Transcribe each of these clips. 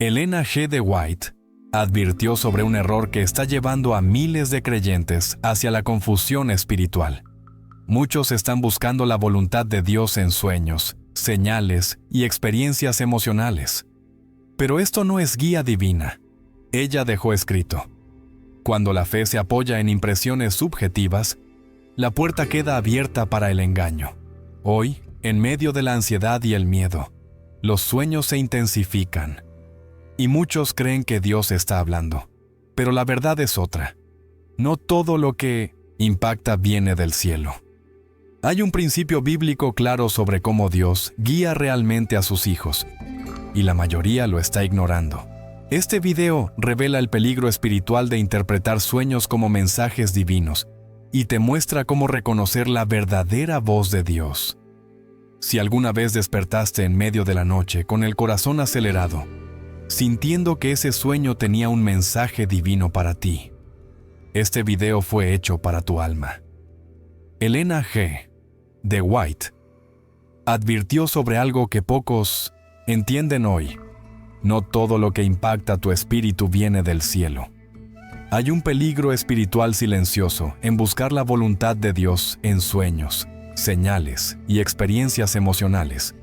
Elena G. de White advirtió sobre un error que está llevando a miles de creyentes hacia la confusión espiritual. Muchos están buscando la voluntad de Dios en sueños, señales y experiencias emocionales. Pero esto no es guía divina. Ella dejó escrito: cuando la fe se apoya en impresiones subjetivas, la puerta queda abierta para el engaño. Hoy, en medio de la ansiedad y el miedo, los sueños se intensifican. Y muchos creen que Dios está hablando. Pero la verdad es otra. No todo lo que impacta viene del cielo. Hay un principio bíblico claro sobre cómo Dios guía realmente a sus hijos, y la mayoría lo está ignorando. Este video revela el peligro espiritual de interpretar sueños como mensajes divinos y te muestra cómo reconocer la verdadera voz de Dios. Si alguna vez despertaste en medio de la noche con el corazón acelerado, sintiendo que ese sueño tenía un mensaje divino para ti, este video fue hecho para tu alma. Elena G. de White advirtió sobre algo que pocos entienden hoy. No todo lo que impacta tu espíritu viene del cielo. Hay un peligro espiritual silencioso en buscar la voluntad de Dios en sueños, señales y experiencias emocionales.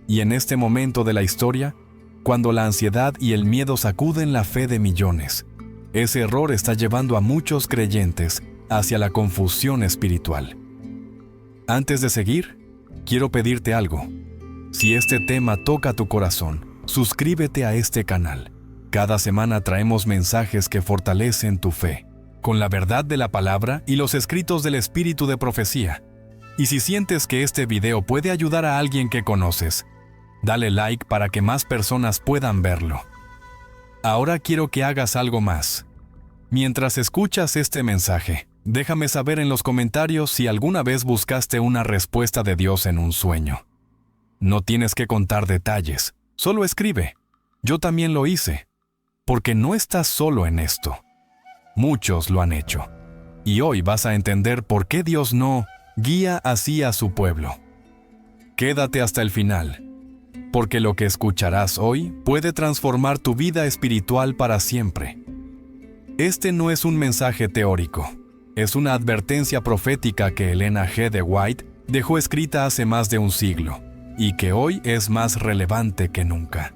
Y en este momento de la historia, cuando la ansiedad y el miedo sacuden la fe de millones, ese error está llevando a muchos creyentes hacia la confusión espiritual. Antes de seguir, quiero pedirte algo. Si este tema toca tu corazón, suscríbete a este canal. Cada semana traemos mensajes que fortalecen tu fe, con la verdad de la palabra y los escritos del espíritu de profecía. Y si sientes que este video puede ayudar a alguien que conoces, dale like para que más personas puedan verlo. Ahora quiero que hagas algo más. Mientras escuchas este mensaje, déjame saber en los comentarios si alguna vez buscaste una respuesta de Dios en un sueño. No tienes que contar detalles, solo escribe: yo también lo hice, porque no estás solo en esto. Muchos lo han hecho. Y hoy vas a entender por qué Dios no guía así a su pueblo. Quédate hasta el final, porque lo que escucharás hoy puede transformar tu vida espiritual para siempre. Este no es un mensaje teórico, es una advertencia profética que Elena G. de White dejó escrita hace más de un siglo, y que hoy es más relevante que nunca.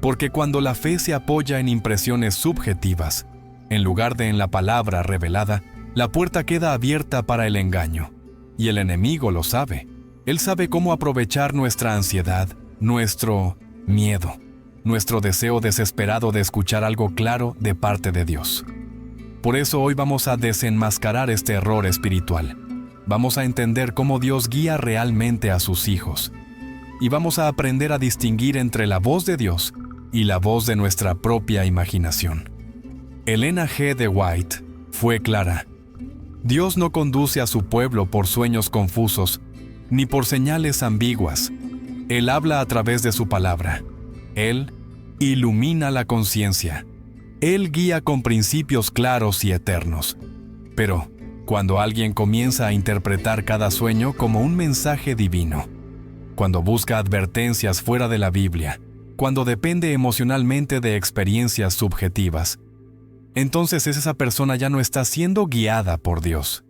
Porque cuando la fe se apoya en impresiones subjetivas, en lugar de en la palabra revelada, la puerta queda abierta para el engaño. Y el enemigo lo sabe. Él sabe cómo aprovechar nuestra ansiedad, nuestro miedo, nuestro deseo desesperado de escuchar algo claro de parte de Dios. Por eso hoy vamos a desenmascarar este error espiritual. Vamos a entender cómo Dios guía realmente a sus hijos. Y vamos a aprender a distinguir entre la voz de Dios y la voz de nuestra propia imaginación. Elena G. de White fue clara. Dios no conduce a su pueblo por sueños confusos, ni por señales ambiguas. Él habla a través de su palabra. Él ilumina la conciencia. Él guía con principios claros y eternos. Pero, cuando alguien comienza a interpretar cada sueño como un mensaje divino, cuando busca advertencias fuera de la Biblia, cuando depende emocionalmente de experiencias subjetivas, entonces esa persona ya no está siendo guiada por Dios.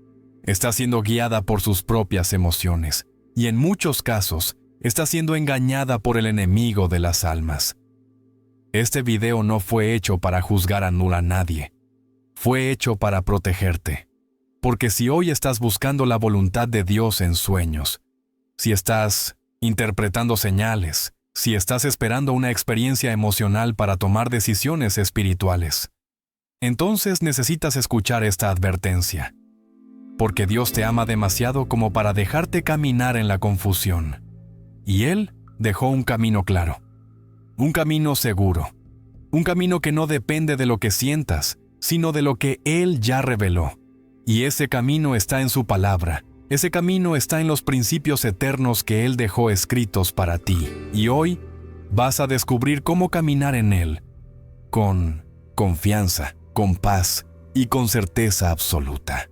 Está siendo guiada por sus propias emociones, y en muchos casos, está siendo engañada por el enemigo de las almas. Este video no fue hecho para juzgar a nadie. Fue hecho para protegerte. Porque si hoy estás buscando la voluntad de Dios en sueños, si estás interpretando señales, si estás esperando una experiencia emocional para tomar decisiones espirituales, entonces necesitas escuchar esta advertencia. Porque Dios te ama demasiado como para dejarte caminar en la confusión. Y Él dejó un camino claro, un camino seguro, un camino que no depende de lo que sientas, sino de lo que Él ya reveló. Y ese camino está en su palabra, ese camino está en los principios eternos que Él dejó escritos para ti. Y hoy vas a descubrir cómo caminar en Él, con confianza, con paz y con certeza absoluta.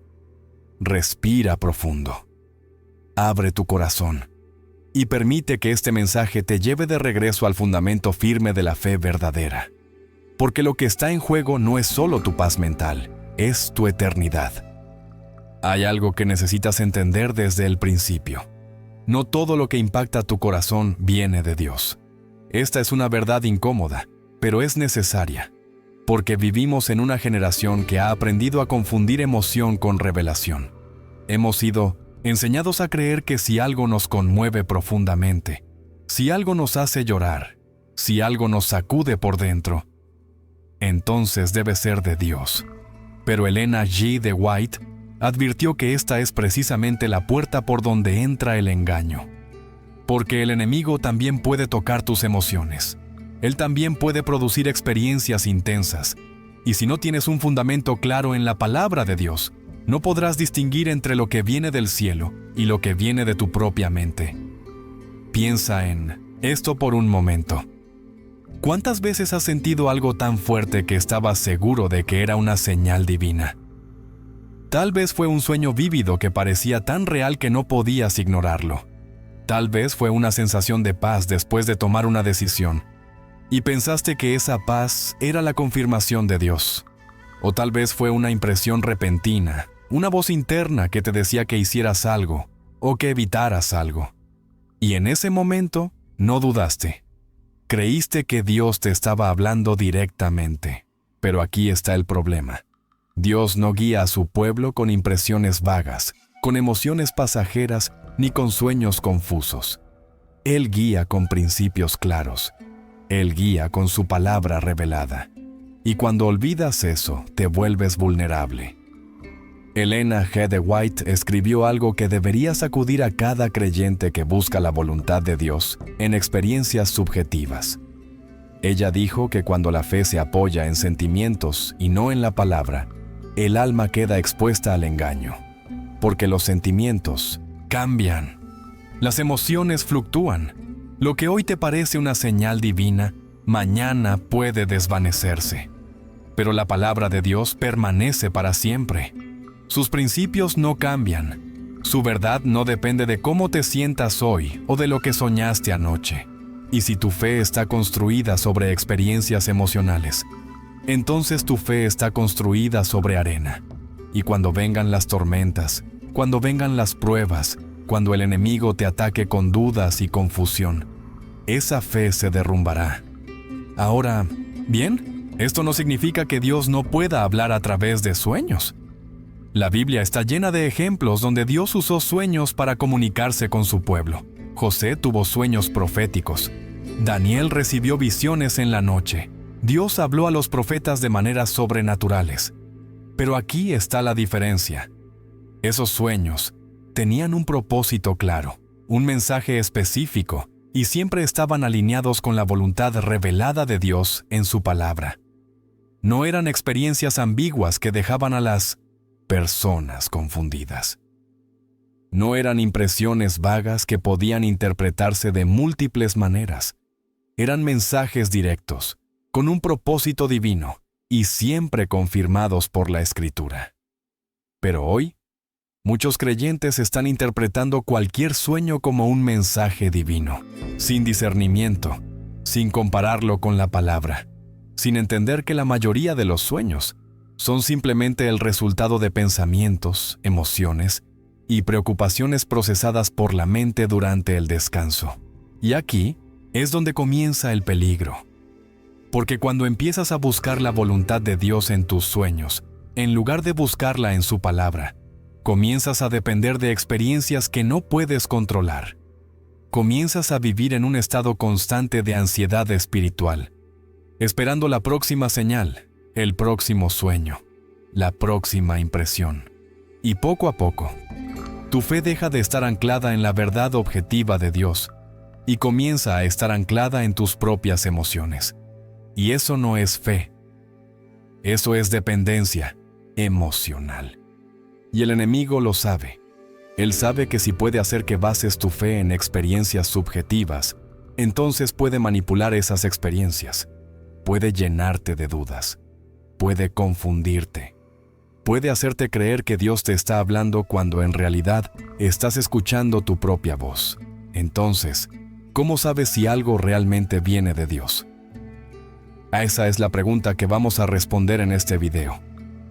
Respira profundo. Abre tu corazón. y permite que este mensaje te lleve de regreso al fundamento firme de la fe verdadera. Porque lo que está en juego no es solo tu paz mental, es tu eternidad. Hay algo que necesitas entender desde el principio. No todo lo que impacta tu corazón viene de Dios. Esta es una verdad incómoda, pero es necesaria, porque vivimos en una generación que ha aprendido a confundir emoción con revelación. Hemos sido enseñados a creer que si algo nos conmueve profundamente, si algo nos hace llorar, si algo nos sacude por dentro, entonces debe ser de Dios. Pero Elena G. de White advirtió que esta es precisamente la puerta por donde entra el engaño. Porque el enemigo también puede tocar tus emociones. Él también puede producir experiencias intensas. Y si no tienes un fundamento claro en la palabra de Dios, no podrás distinguir entre lo que viene del cielo y lo que viene de tu propia mente. Piensa en esto por un momento. ¿Cuántas veces has sentido algo tan fuerte que estabas seguro de que era una señal divina? Tal vez fue un sueño vívido que parecía tan real que no podías ignorarlo. Tal vez fue una sensación de paz después de tomar una decisión, y pensaste que esa paz era la confirmación de Dios. O tal vez fue una impresión repentina, una voz interna que te decía que hicieras algo o que evitaras algo. Y en ese momento no dudaste. Creíste que Dios te estaba hablando directamente. Pero aquí está el problema. Dios no guía a su pueblo con impresiones vagas, con emociones pasajeras ni con sueños confusos. Él guía con principios claros. Él guía con su palabra revelada. Y cuando olvidas eso, te vuelves vulnerable. Elena G. de White escribió algo que debería sacudir a cada creyente que busca la voluntad de Dios en experiencias subjetivas. Ella dijo que cuando la fe se apoya en sentimientos y no en la palabra, el alma queda expuesta al engaño, porque los sentimientos cambian. Las emociones fluctúan. Lo que hoy te parece una señal divina, mañana puede desvanecerse. Pero la palabra de Dios permanece para siempre. Sus principios no cambian. Su verdad no depende de cómo te sientas hoy o de lo que soñaste anoche. Y si tu fe está construida sobre experiencias emocionales, entonces tu fe está construida sobre arena. Y cuando vengan las tormentas, cuando vengan las pruebas, cuando el enemigo te ataque con dudas y confusión, esa fe se derrumbará. Ahora, bien, esto no significa que Dios no pueda hablar a través de sueños. La Biblia está llena de ejemplos donde Dios usó sueños para comunicarse con su pueblo. José tuvo sueños proféticos. Daniel recibió visiones en la noche. Dios habló a los profetas de maneras sobrenaturales. Pero aquí está la diferencia. Esos sueños tenían un propósito claro, un mensaje específico, y siempre estaban alineados con la voluntad revelada de Dios en su palabra. No eran experiencias ambiguas que dejaban a las personas confundidas. No eran impresiones vagas que podían interpretarse de múltiples maneras. Eran mensajes directos, con un propósito divino, y siempre confirmados por la Escritura. Pero hoy, muchos creyentes están interpretando cualquier sueño como un mensaje divino, sin discernimiento, sin compararlo con la palabra, sin entender que la mayoría de los sueños son simplemente el resultado de pensamientos, emociones y preocupaciones procesadas por la mente durante el descanso. Y aquí es donde comienza el peligro. Porque cuando empiezas a buscar la voluntad de Dios en tus sueños, en lugar de buscarla en su palabra, comienzas a depender de experiencias que no puedes controlar. Comienzas a vivir en un estado constante de ansiedad espiritual, esperando la próxima señal, el próximo sueño, la próxima impresión. Y poco a poco, tu fe deja de estar anclada en la verdad objetiva de Dios y comienza a estar anclada en tus propias emociones. Y eso no es fe. Eso es dependencia emocional. Y el enemigo lo sabe. Él sabe que si puede hacer que bases tu fe en experiencias subjetivas, entonces puede manipular esas experiencias. Puede llenarte de dudas. Puede confundirte. Puede hacerte creer que Dios te está hablando cuando en realidad estás escuchando tu propia voz. Entonces, ¿cómo sabes si algo realmente viene de Dios? Esa es la pregunta que vamos a responder en este video.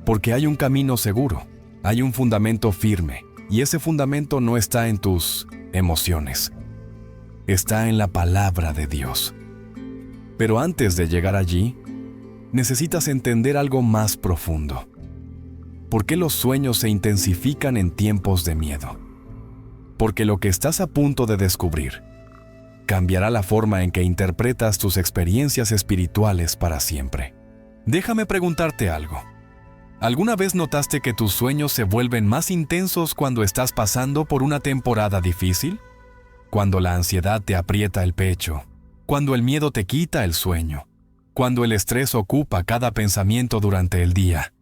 Porque hay un camino seguro, hay un fundamento firme, y ese fundamento no está en tus emociones. Está en la palabra de Dios. Pero antes de llegar allí, necesitas entender algo más profundo. ¿Por qué los sueños se intensifican en tiempos de miedo? Porque lo que estás a punto de descubrir cambiará la forma en que interpretas tus experiencias espirituales para siempre. Déjame preguntarte algo. ¿Alguna vez notaste que tus sueños se vuelven más intensos cuando estás pasando por una temporada difícil? Cuando la ansiedad te aprieta el pecho, cuando el miedo te quita el sueño, cuando el estrés ocupa cada pensamiento durante el día.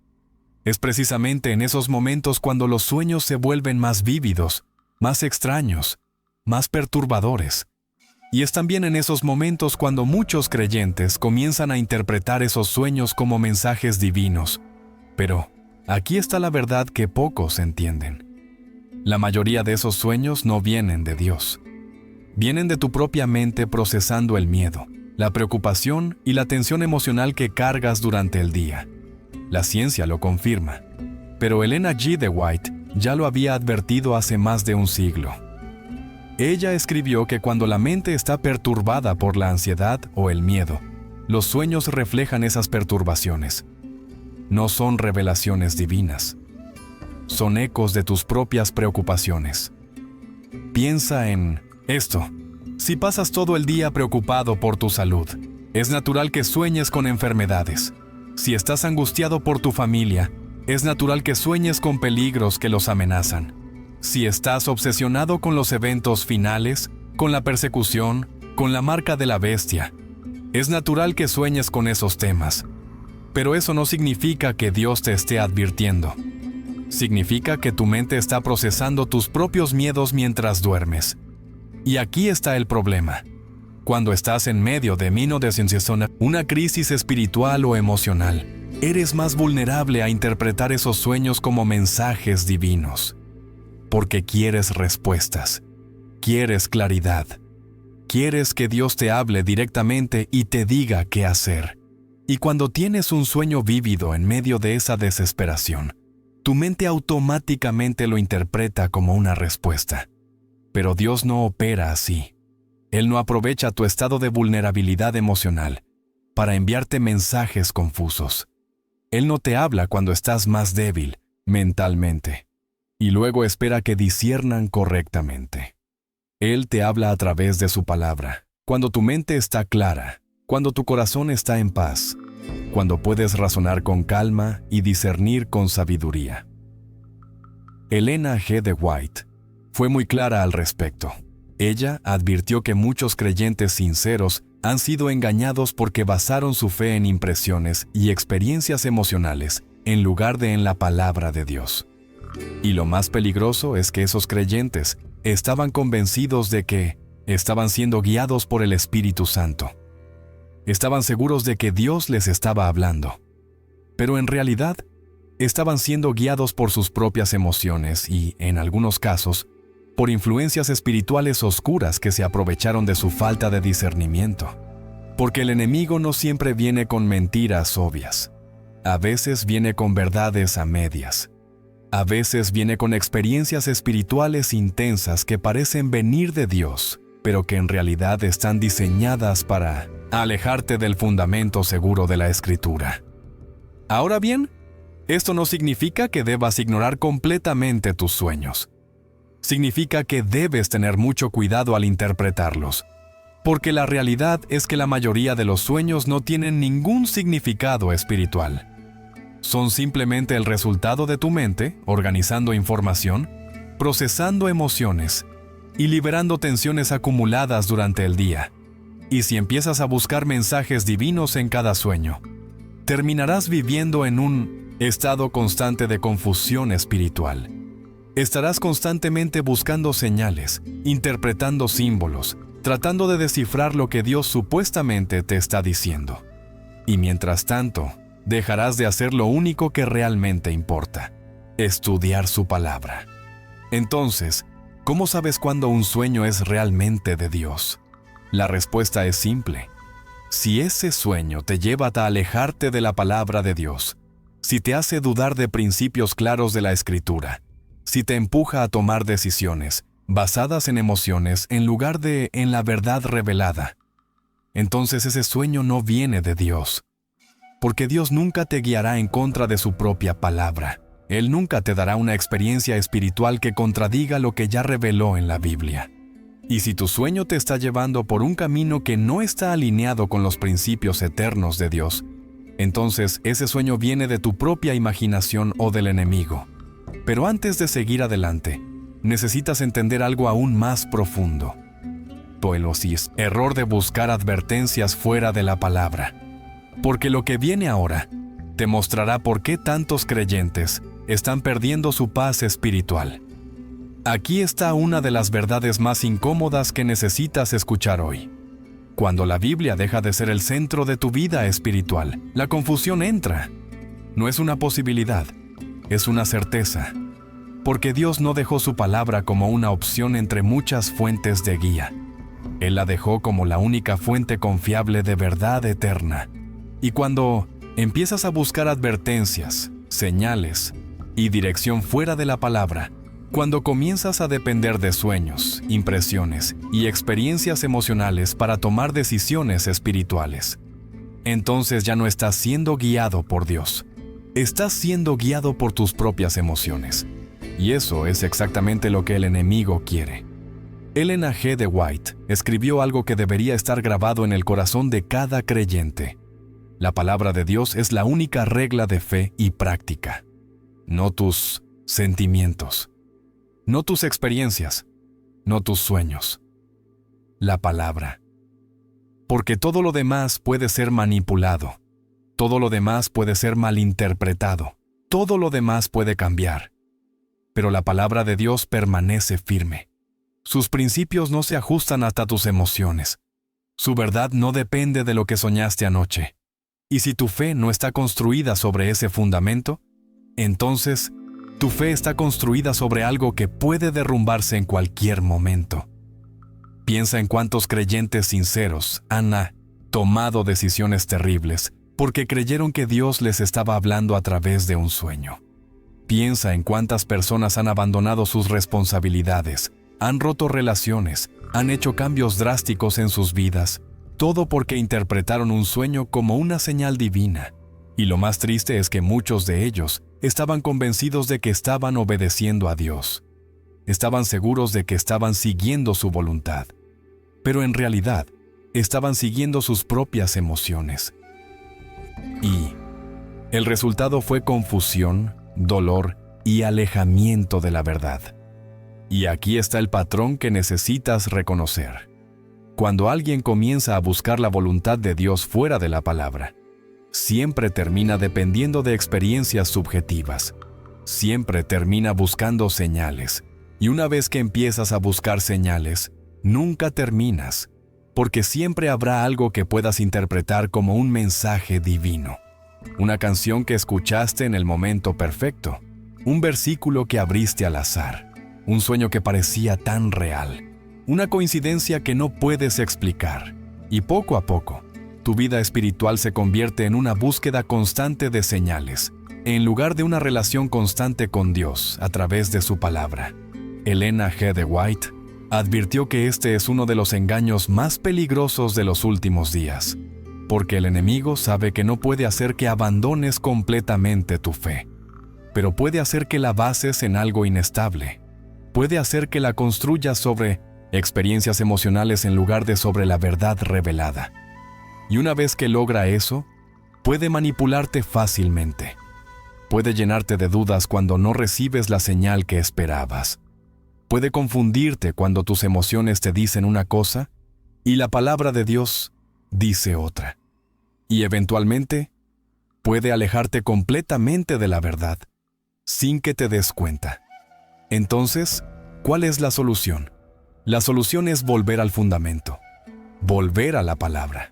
Es precisamente en esos momentos cuando los sueños se vuelven más vívidos, más extraños, más perturbadores. Y es también en esos momentos cuando muchos creyentes comienzan a interpretar esos sueños como mensajes divinos. Pero aquí está la verdad que pocos entienden. La mayoría de esos sueños no vienen de Dios. Vienen de tu propia mente procesando el miedo, la preocupación y la tensión emocional que cargas durante el día. La ciencia lo confirma, pero Elena G. de White ya lo había advertido hace más de un siglo. Ella escribió que cuando la mente está perturbada por la ansiedad o el miedo, los sueños reflejan esas perturbaciones. No son revelaciones divinas. Son ecos de tus propias preocupaciones. Piensa en esto. Si pasas todo el día preocupado por tu salud, es natural que sueñes con enfermedades. Si estás angustiado por tu familia, es natural que sueñes con peligros que los amenazan. Si estás obsesionado con los eventos finales, con la persecución, con la marca de la bestia, es natural que sueñes con esos temas. Pero eso no significa que Dios te esté advirtiendo. Significa que tu mente está procesando tus propios miedos mientras duermes. Y aquí está el problema. Cuando estás en medio de una crisis espiritual o emocional, eres más vulnerable a interpretar esos sueños como mensajes divinos. Porque quieres respuestas, quieres claridad, quieres que Dios te hable directamente y te diga qué hacer. Y cuando tienes un sueño vívido en medio de esa desesperación, tu mente automáticamente lo interpreta como una respuesta. Pero Dios no opera así. Él no aprovecha tu estado de vulnerabilidad emocional para enviarte mensajes confusos. Él no te habla cuando estás más débil mentalmente y luego espera que disciernan correctamente. Él te habla a través de su palabra, cuando tu mente está clara, cuando tu corazón está en paz, cuando puedes razonar con calma y discernir con sabiduría. Elena G. de White fue muy clara al respecto. Ella advirtió que muchos creyentes sinceros han sido engañados porque basaron su fe en impresiones y experiencias emocionales en lugar de en la palabra de Dios. Y lo más peligroso es que esos creyentes estaban convencidos de que estaban siendo guiados por el Espíritu Santo. Estaban seguros de que Dios les estaba hablando. Pero en realidad, estaban siendo guiados por sus propias emociones y, en algunos casos, por influencias espirituales oscuras que se aprovecharon de su falta de discernimiento. Porque el enemigo no siempre viene con mentiras obvias. A veces viene con verdades a medias. A veces viene con experiencias espirituales intensas que parecen venir de Dios, pero que en realidad están diseñadas para alejarte del fundamento seguro de la Escritura. Ahora bien, esto no significa que debas ignorar completamente tus sueños. Significa que debes tener mucho cuidado al interpretarlos, porque la realidad es que la mayoría de los sueños no tienen ningún significado espiritual. Son simplemente el resultado de tu mente, organizando información, procesando emociones y liberando tensiones acumuladas durante el día. Y si empiezas a buscar mensajes divinos en cada sueño, terminarás viviendo en un estado constante de confusión espiritual. Estarás constantemente buscando señales, interpretando símbolos, tratando de descifrar lo que Dios supuestamente te está diciendo. Y mientras tanto, dejarás de hacer lo único que realmente importa: estudiar su palabra. Entonces, ¿Cómo sabes cuándo un sueño es realmente de Dios? La respuesta es simple. Si ese sueño te lleva a alejarte de la palabra de Dios, si te hace dudar de principios claros de la Escritura, si te empuja a tomar decisiones basadas en emociones en lugar de en la verdad revelada, entonces ese sueño no viene de Dios. Porque Dios nunca te guiará en contra de su propia palabra. Él nunca te dará una experiencia espiritual que contradiga lo que ya reveló en la Biblia. Y si tu sueño te está llevando por un camino que no está alineado con los principios eternos de Dios, entonces ese sueño viene de tu propia imaginación o del enemigo. Pero antes de seguir adelante, necesitas entender algo aún más profundo. Poelosis, error de buscar advertencias fuera de la palabra. Porque lo que viene ahora te mostrará por qué tantos creyentes están perdiendo su paz espiritual. Aquí está una de las verdades más incómodas que necesitas escuchar hoy. Cuando la Biblia deja de ser el centro de tu vida espiritual, la confusión entra. No es una posibilidad, es una certeza. Porque Dios no dejó su palabra como una opción entre muchas fuentes de guía. Él la dejó como la única fuente confiable de verdad eterna. Y cuando empiezas a buscar advertencias, señales y dirección fuera de la palabra, cuando comienzas a depender de sueños, impresiones y experiencias emocionales para tomar decisiones espirituales, entonces ya no estás siendo guiado por Dios. Estás siendo guiado por tus propias emociones. Y eso es exactamente lo que el enemigo quiere. Ellen G. de White escribió algo que debería estar grabado en el corazón de cada creyente. La palabra de Dios es la única regla de fe y práctica. No tus sentimientos. No tus experiencias. No tus sueños. La palabra. Porque todo lo demás puede ser manipulado. Todo lo demás puede ser malinterpretado. Todo lo demás puede cambiar. Pero la palabra de Dios permanece firme. Sus principios no se ajustan hasta tus emociones. Su verdad no depende de lo que soñaste anoche. Y si tu fe no está construida sobre ese fundamento, entonces tu fe está construida sobre algo que puede derrumbarse en cualquier momento. Piensa en cuántos creyentes sinceros han tomado decisiones terribles porque creyeron que Dios les estaba hablando a través de un sueño. Piensa en cuántas personas han abandonado sus responsabilidades, han roto relaciones, han hecho cambios drásticos en sus vidas, todo porque interpretaron un sueño como una señal divina. Y lo más triste es que muchos de ellos estaban convencidos de que estaban obedeciendo a Dios. Estaban seguros de que estaban siguiendo su voluntad. Pero en realidad, estaban siguiendo sus propias emociones. Y el resultado fue confusión, dolor y alejamiento de la verdad. Y aquí está el patrón que necesitas reconocer. Cuando alguien comienza a buscar la voluntad de Dios fuera de la palabra, siempre termina dependiendo de experiencias subjetivas. Siempre termina buscando señales. Y una vez que empiezas a buscar señales, nunca terminas, porque siempre habrá algo que puedas interpretar como un mensaje divino. Una canción que escuchaste en el momento perfecto, un versículo que abriste al azar, un sueño que parecía tan real, una coincidencia que no puedes explicar. Y poco a poco, tu vida espiritual se convierte en una búsqueda constante de señales, en lugar de una relación constante con Dios a través de su palabra. Ellen G. de White advirtió que este es uno de los engaños más peligrosos de los últimos días, porque el enemigo sabe que no puede hacer que abandones completamente tu fe, pero puede hacer que la bases en algo inestable. Puede hacer que la construyas sobre experiencias emocionales en lugar de sobre la verdad revelada. Y una vez que logra eso, puede manipularte fácilmente. Puede llenarte de dudas cuando no recibes la señal que esperabas. Puede confundirte cuando tus emociones te dicen una cosa y la palabra de Dios dice otra. Y eventualmente, puede alejarte completamente de la verdad, sin que te des cuenta. Entonces, ¿cuál es la solución? La solución es volver al fundamento, volver a la palabra,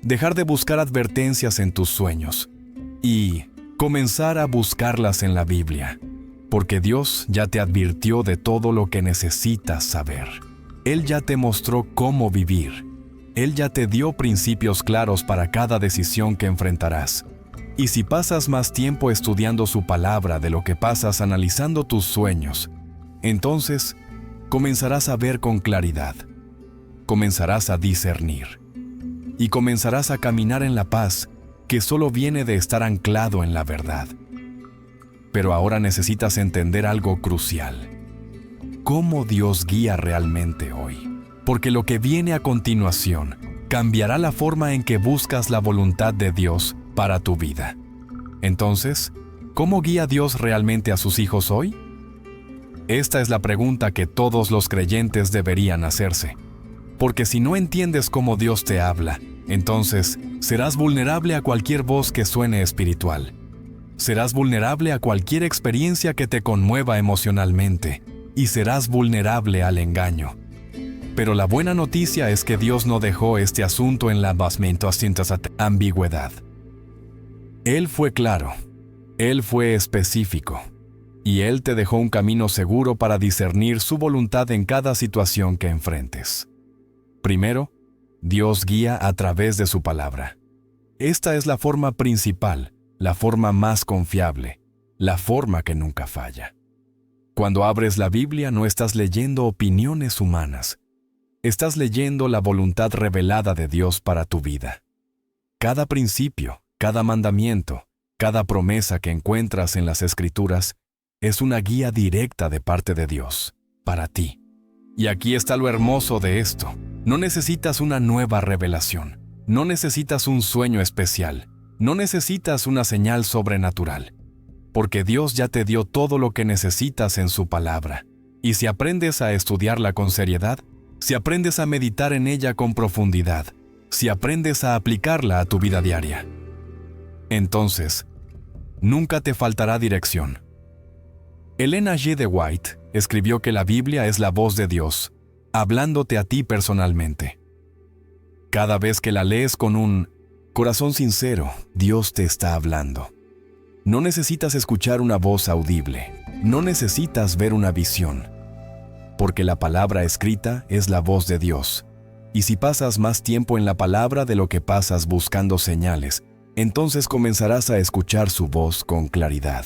dejar de buscar advertencias en tus sueños y comenzar a buscarlas en la Biblia. porque Dios ya te advirtió de todo lo que necesitas saber. Él ya te mostró cómo vivir. Él ya te dio principios claros para cada decisión que enfrentarás. Y si pasas más tiempo estudiando su palabra de lo que pasas analizando tus sueños, entonces comenzarás a ver con claridad. Comenzarás a discernir. Y comenzarás a caminar en la paz que solo viene de estar anclado en la verdad. Pero ahora necesitas entender algo crucial. ¿Cómo Dios guía realmente hoy? Porque lo que viene a continuación cambiará la forma en que buscas la voluntad de Dios para tu vida. Entonces, ¿cómo guía Dios realmente a sus hijos hoy? Esta es la pregunta que todos los creyentes deberían hacerse. Porque si no entiendes cómo Dios te habla, entonces serás vulnerable a cualquier voz que suene espiritual. Serás vulnerable a cualquier experiencia que te conmueva emocionalmente y serás vulnerable al engaño. Pero la buena noticia es que Dios no dejó este asunto en la ambigüedad. Él fue claro, Él fue específico, y Él te dejó un camino seguro para discernir su voluntad en cada situación que enfrentes. Primero, Dios guía a través de su palabra. Esta es la forma principal, la forma más confiable, la forma que nunca falla. Cuando abres la Biblia no estás leyendo opiniones humanas. Estás leyendo la voluntad revelada de Dios para tu vida. Cada principio, cada mandamiento, cada promesa que encuentras en las Escrituras es una guía directa de parte de Dios, para ti. Y aquí está lo hermoso de esto. No necesitas una nueva revelación. No necesitas un sueño especial. No necesitas una señal sobrenatural. Porque Dios ya te dio todo lo que necesitas en su palabra. Y si aprendes a estudiarla con seriedad, si aprendes a meditar en ella con profundidad, si aprendes a aplicarla a tu vida diaria, entonces, nunca te faltará dirección. Elena G. de White escribió que la Biblia es la voz de Dios, hablándote a ti personalmente. Cada vez que la lees con un corazón sincero, Dios te está hablando. No necesitas escuchar una voz audible, no necesitas ver una visión, porque la palabra escrita es la voz de Dios. Y si pasas más tiempo en la palabra de lo que pasas buscando señales, entonces comenzarás a escuchar su voz con claridad.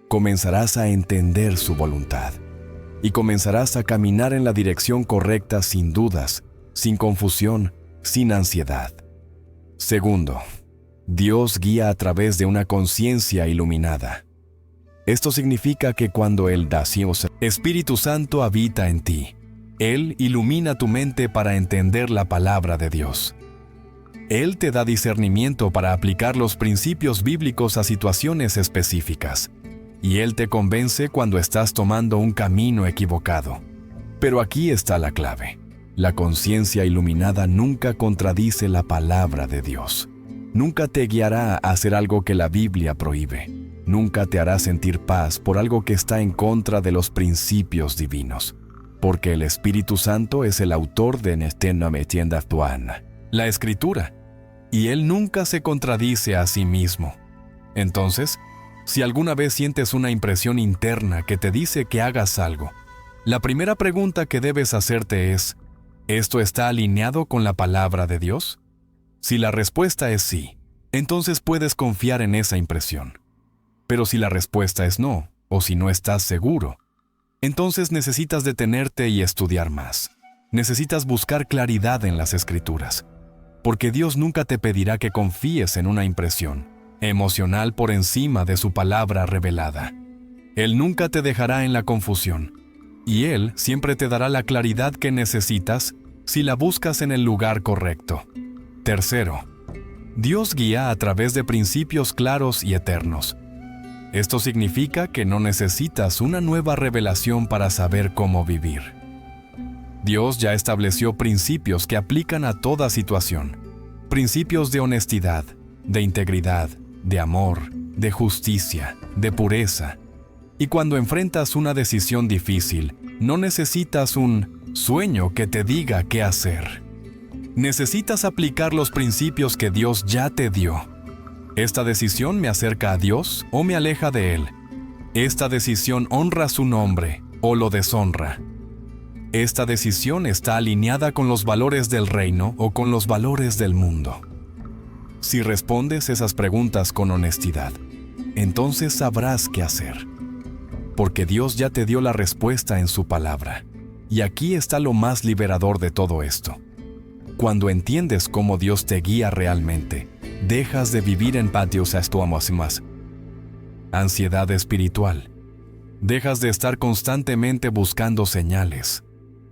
Comenzarás a entender su voluntad. Y comenzarás a caminar en la dirección correcta sin dudas, sin confusión, sin ansiedad. Segundo, Dios guía a través de una conciencia iluminada. Esto significa que cuando el Espíritu Santo habita en ti, Él ilumina tu mente para entender la palabra de Dios. Él te da discernimiento para aplicar los principios bíblicos a situaciones específicas. Y Él te convence cuando estás tomando un camino equivocado. Pero aquí está la clave. La conciencia iluminada nunca contradice la palabra de Dios. Nunca te guiará a hacer algo que la Biblia prohíbe. Nunca te hará sentir paz por algo que está en contra de los principios divinos. Porque el Espíritu Santo es el autor de la Escritura. Y Él nunca se contradice a sí mismo. Entonces, si alguna vez sientes una impresión interna que te dice que hagas algo, la primera pregunta que debes hacerte es, ¿esto está alineado con la palabra de Dios? Si la respuesta es sí, entonces puedes confiar en esa impresión. Pero si la respuesta es no, o si no estás seguro, entonces necesitas detenerte y estudiar más. Necesitas buscar claridad en las Escrituras, porque Dios nunca te pedirá que confíes en una impresión emocional por encima de su palabra revelada. Él nunca te dejará en la confusión, y Él siempre te dará la claridad que necesitas si la buscas en el lugar correcto. Tercero, Dios guía a través de principios claros y eternos. Esto significa que no necesitas una nueva revelación para saber cómo vivir. Dios ya estableció principios que aplican a toda situación. Principios de honestidad, de integridad, de amor, de justicia, de pureza. Y cuando enfrentas una decisión difícil, no necesitas un sueño que te diga qué hacer. Necesitas aplicar los principios que Dios ya te dio. ¿Esta decisión me acerca a Dios o me aleja de Él? Esta decisión honra su nombre o lo deshonra. Esta decisión está alineada con los valores del reino o con los valores del mundo. Si respondes esas preguntas con honestidad, entonces sabrás qué hacer. Porque Dios ya te dio la respuesta en su palabra. Y aquí está lo más liberador de todo esto. Cuando entiendes cómo Dios te guía realmente, dejas de vivir en patios más. Ansiedad espiritual. Dejas de estar constantemente buscando señales.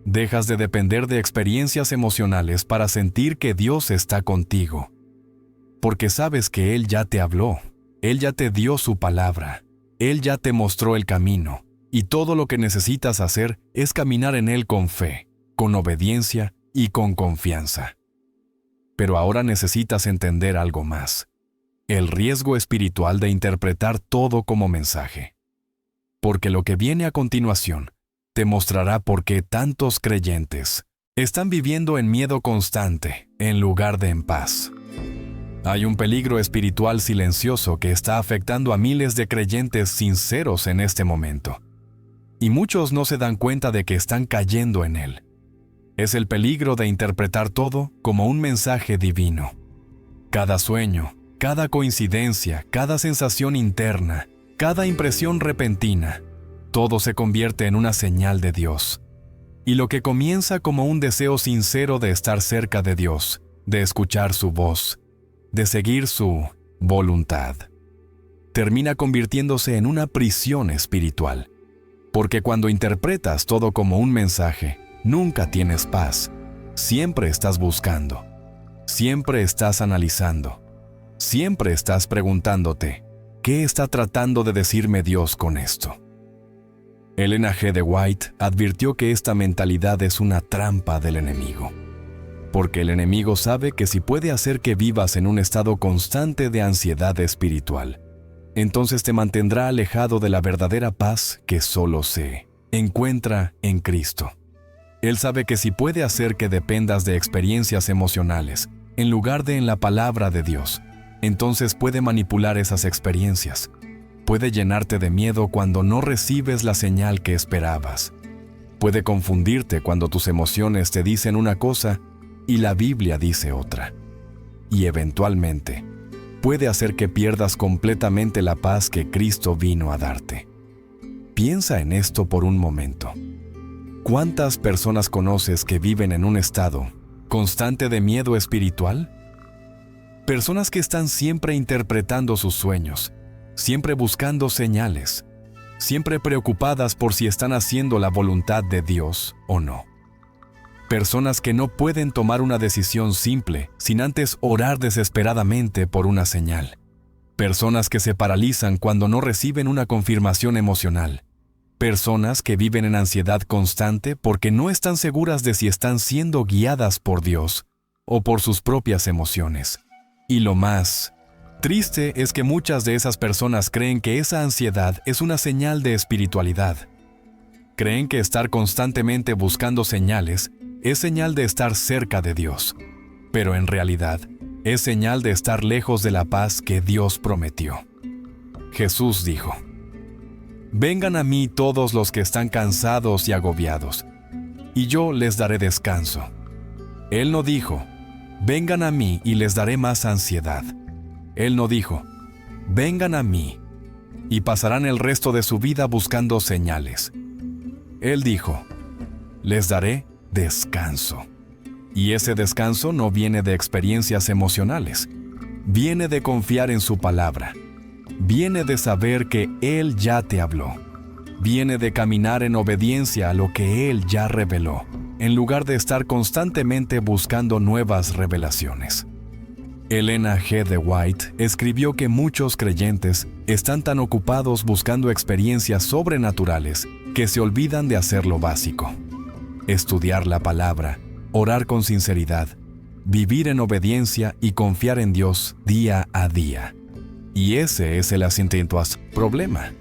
Dejas de depender de experiencias emocionales para sentir que Dios está contigo. Porque sabes que Él ya te habló, Él ya te dio su palabra, Él ya te mostró el camino, y todo lo que necesitas hacer es caminar en Él con fe, con obediencia y con confianza. Pero ahora necesitas entender algo más: el riesgo espiritual de interpretar todo como mensaje. Porque lo que viene a continuación te mostrará por qué tantos creyentes están viviendo en miedo constante en lugar de en paz. Hay un peligro espiritual silencioso que está afectando a miles de creyentes sinceros en este momento. Y muchos no se dan cuenta de que están cayendo en él. Es el peligro de interpretar todo como un mensaje divino. Cada sueño, cada coincidencia, cada sensación interna, cada impresión repentina, todo se convierte en una señal de Dios. Y lo que comienza como un deseo sincero de estar cerca de Dios, de escuchar su voz, de seguir su voluntad, termina convirtiéndose en una prisión espiritual. Porque cuando interpretas todo como un mensaje, nunca tienes paz. Siempre estás buscando. Siempre estás analizando. Siempre estás preguntándote, ¿qué está tratando de decirme Dios con esto? Ellen G. de White advirtió que esta mentalidad es una trampa del enemigo. Porque el enemigo sabe que si puede hacer que vivas en un estado constante de ansiedad espiritual, entonces te mantendrá alejado de la verdadera paz que solo se encuentra en Cristo. Él sabe que si puede hacer que dependas de experiencias emocionales, en lugar de en la palabra de Dios, entonces puede manipular esas experiencias. Puede llenarte de miedo cuando no recibes la señal que esperabas. Puede confundirte cuando tus emociones te dicen una cosa y la Biblia dice otra. Y eventualmente, puede hacer que pierdas completamente la paz que Cristo vino a darte. Piensa en esto por un momento. ¿Cuántas personas conoces que viven en un estado constante de miedo espiritual? Personas que están siempre interpretando sus sueños, siempre buscando señales, siempre preocupadas por si están haciendo la voluntad de Dios o no. Personas que no pueden tomar una decisión simple sin antes orar desesperadamente por una señal. Personas que se paralizan cuando no reciben una confirmación emocional. Personas que viven en ansiedad constante porque no están seguras de si están siendo guiadas por Dios o por sus propias emociones. Y lo más triste es que muchas de esas personas creen que esa ansiedad es una señal de espiritualidad. Creen que estar constantemente buscando señales es señal de estar cerca de Dios, pero en realidad es señal de estar lejos de la paz que Dios prometió. Jesús dijo: «Vengan a mí todos los que están cansados y agobiados, y yo les daré descanso». Él no dijo: «Vengan a mí y les daré más ansiedad». Él no dijo: «Vengan a mí y pasarán el resto de su vida buscando señales». Él dijo: «Les daré descanso». Y ese descanso no viene de experiencias emocionales, viene de confiar en su palabra, viene de saber que Él ya te habló, viene de caminar en obediencia a lo que Él ya reveló, en lugar de estar constantemente buscando nuevas revelaciones. Ellen G. de White escribió que muchos creyentes están tan ocupados buscando experiencias sobrenaturales que se olvidan de hacer lo básico: estudiar la palabra, orar con sinceridad, vivir en obediencia y confiar en Dios día a día. Y ese es el acentuado problema,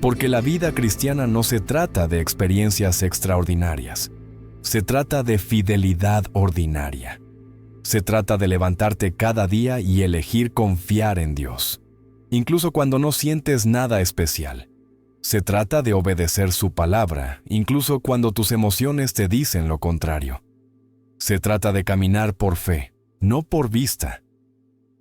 porque la vida cristiana no se trata de experiencias extraordinarias, se trata de fidelidad ordinaria. Se trata de levantarte cada día y elegir confiar en Dios, incluso cuando no sientes nada especial. Se trata de obedecer su palabra, incluso cuando tus emociones te dicen lo contrario. Se trata de caminar por fe, no por vista.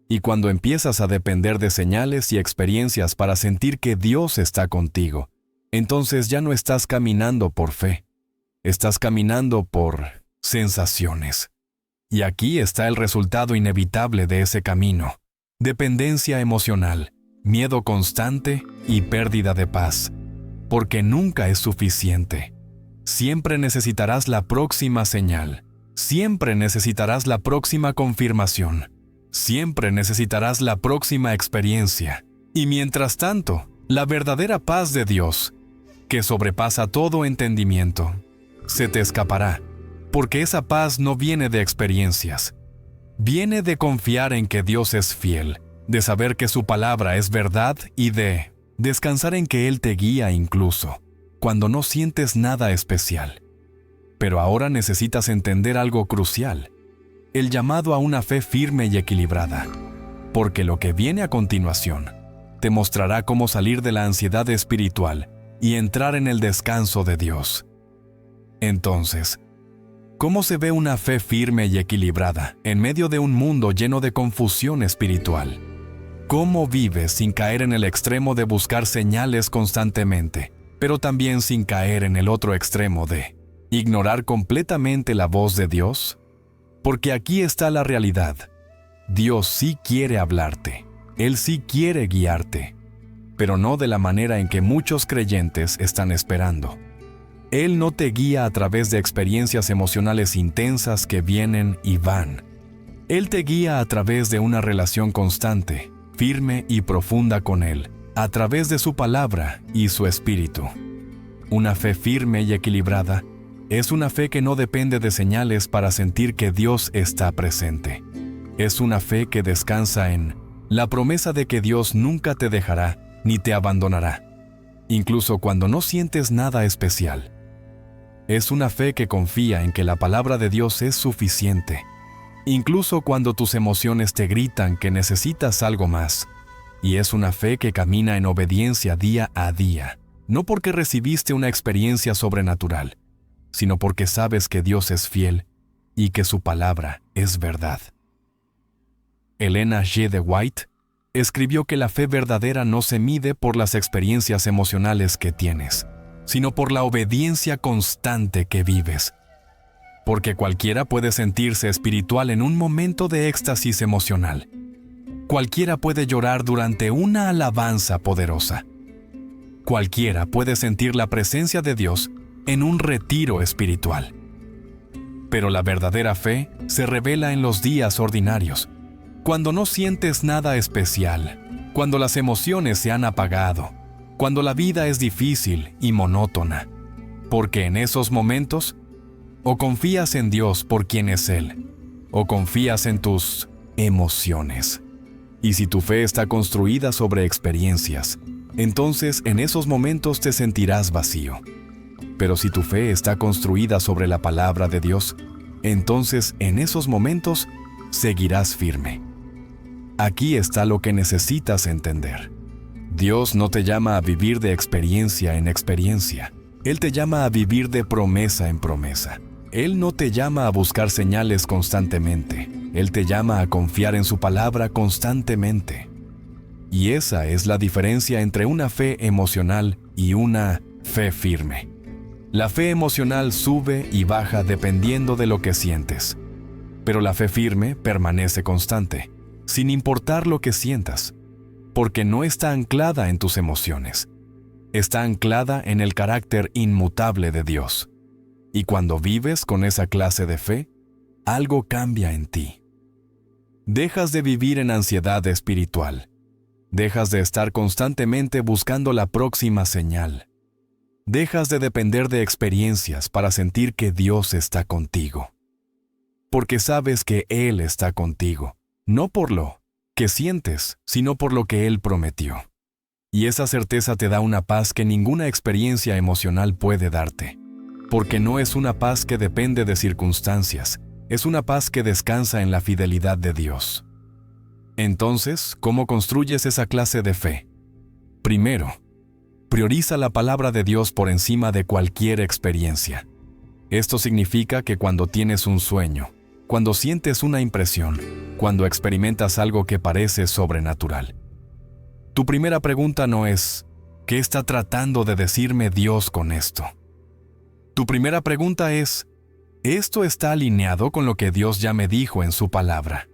Y cuando empiezas a depender de señales y experiencias para sentir que Dios está contigo, entonces ya no estás caminando por fe, estás caminando por sensaciones. Y aquí está el resultado inevitable de ese camino: dependencia emocional, miedo constante y pérdida de paz, porque nunca es suficiente. Siempre necesitarás la próxima señal, siempre necesitarás la próxima confirmación, siempre necesitarás la próxima experiencia. Y mientras tanto, la verdadera paz de Dios, que sobrepasa todo entendimiento, se te escapará, porque esa paz no viene de experiencias. Viene de confiar en que Dios es fiel, de saber que su palabra es verdad y de descansar en que Él te guía incluso cuando no sientes nada especial. Pero ahora necesitas entender algo crucial: el llamado a una fe firme y equilibrada, porque lo que viene a continuación te mostrará cómo salir de la ansiedad espiritual y entrar en el descanso de Dios. Entonces, ¿cómo se ve una fe firme y equilibrada en medio de un mundo lleno de confusión espiritual? ¿Cómo vives sin caer en el extremo de buscar señales constantemente, pero también sin caer en el otro extremo de ignorar completamente la voz de Dios? Porque aquí está la realidad. Dios sí quiere hablarte, Él sí quiere guiarte, pero no de la manera en que muchos creyentes están esperando. Él no te guía a través de experiencias emocionales intensas que vienen y van. Él te guía a través de una relación constante, firme y profunda con Él, a través de su palabra y su espíritu. Una fe firme y equilibrada es una fe que no depende de señales para sentir que Dios está presente. Es una fe que descansa en la promesa de que Dios nunca te dejará ni te abandonará, incluso cuando no sientes nada especial. Es una fe que confía en que la palabra de Dios es suficiente, incluso cuando tus emociones te gritan que necesitas algo más. Y es una fe que camina en obediencia día a día, no porque recibiste una experiencia sobrenatural, sino porque sabes que Dios es fiel y que su palabra es verdad. Elena G. de White escribió que la fe verdadera no se mide por las experiencias emocionales que tienes, sino por la obediencia constante que vives. Porque cualquiera puede sentirse espiritual en un momento de éxtasis emocional. Cualquiera puede llorar durante una alabanza poderosa. Cualquiera puede sentir la presencia de Dios en un retiro espiritual. Pero la verdadera fe se revela en los días ordinarios, cuando no sientes nada especial, cuando las emociones se han apagado, cuando la vida es difícil y monótona. Porque en esos momentos, o confías en Dios por quien es Él, o confías en tus emociones. Y si tu fe está construida sobre experiencias, entonces en esos momentos te sentirás vacío. Pero si tu fe está construida sobre la palabra de Dios, entonces en esos momentos seguirás firme. Aquí está lo que necesitas entender. Dios no te llama a vivir de experiencia en experiencia. Él te llama a vivir de promesa en promesa. Él no te llama a buscar señales constantemente. Él te llama a confiar en su palabra constantemente. Y esa es la diferencia entre una fe emocional y una fe firme. La fe emocional sube y baja dependiendo de lo que sientes. Pero la fe firme permanece constante, sin importar lo que sientas, porque no está anclada en tus emociones. Está anclada en el carácter inmutable de Dios. Y cuando vives con esa clase de fe, algo cambia en ti. Dejas de vivir en ansiedad espiritual. Dejas de estar constantemente buscando la próxima señal. Dejas de depender de experiencias para sentir que Dios está contigo. Porque sabes que Él está contigo, no por lo que sientes, sino por lo que Él prometió. Y esa certeza te da una paz que ninguna experiencia emocional puede darte. Porque no es una paz que depende de circunstancias, es una paz que descansa en la fidelidad de Dios. Entonces, ¿cómo construyes esa clase de fe? Primero, Prioriza la palabra de Dios por encima de cualquier experiencia. Esto significa que cuando tienes un sueño, cuando sientes una impresión, cuando experimentas algo que parece sobrenatural, tu primera pregunta no es, ¿qué está tratando de decirme Dios con esto? Tu primera pregunta es, ¿esto está alineado con lo que Dios ya me dijo en su palabra?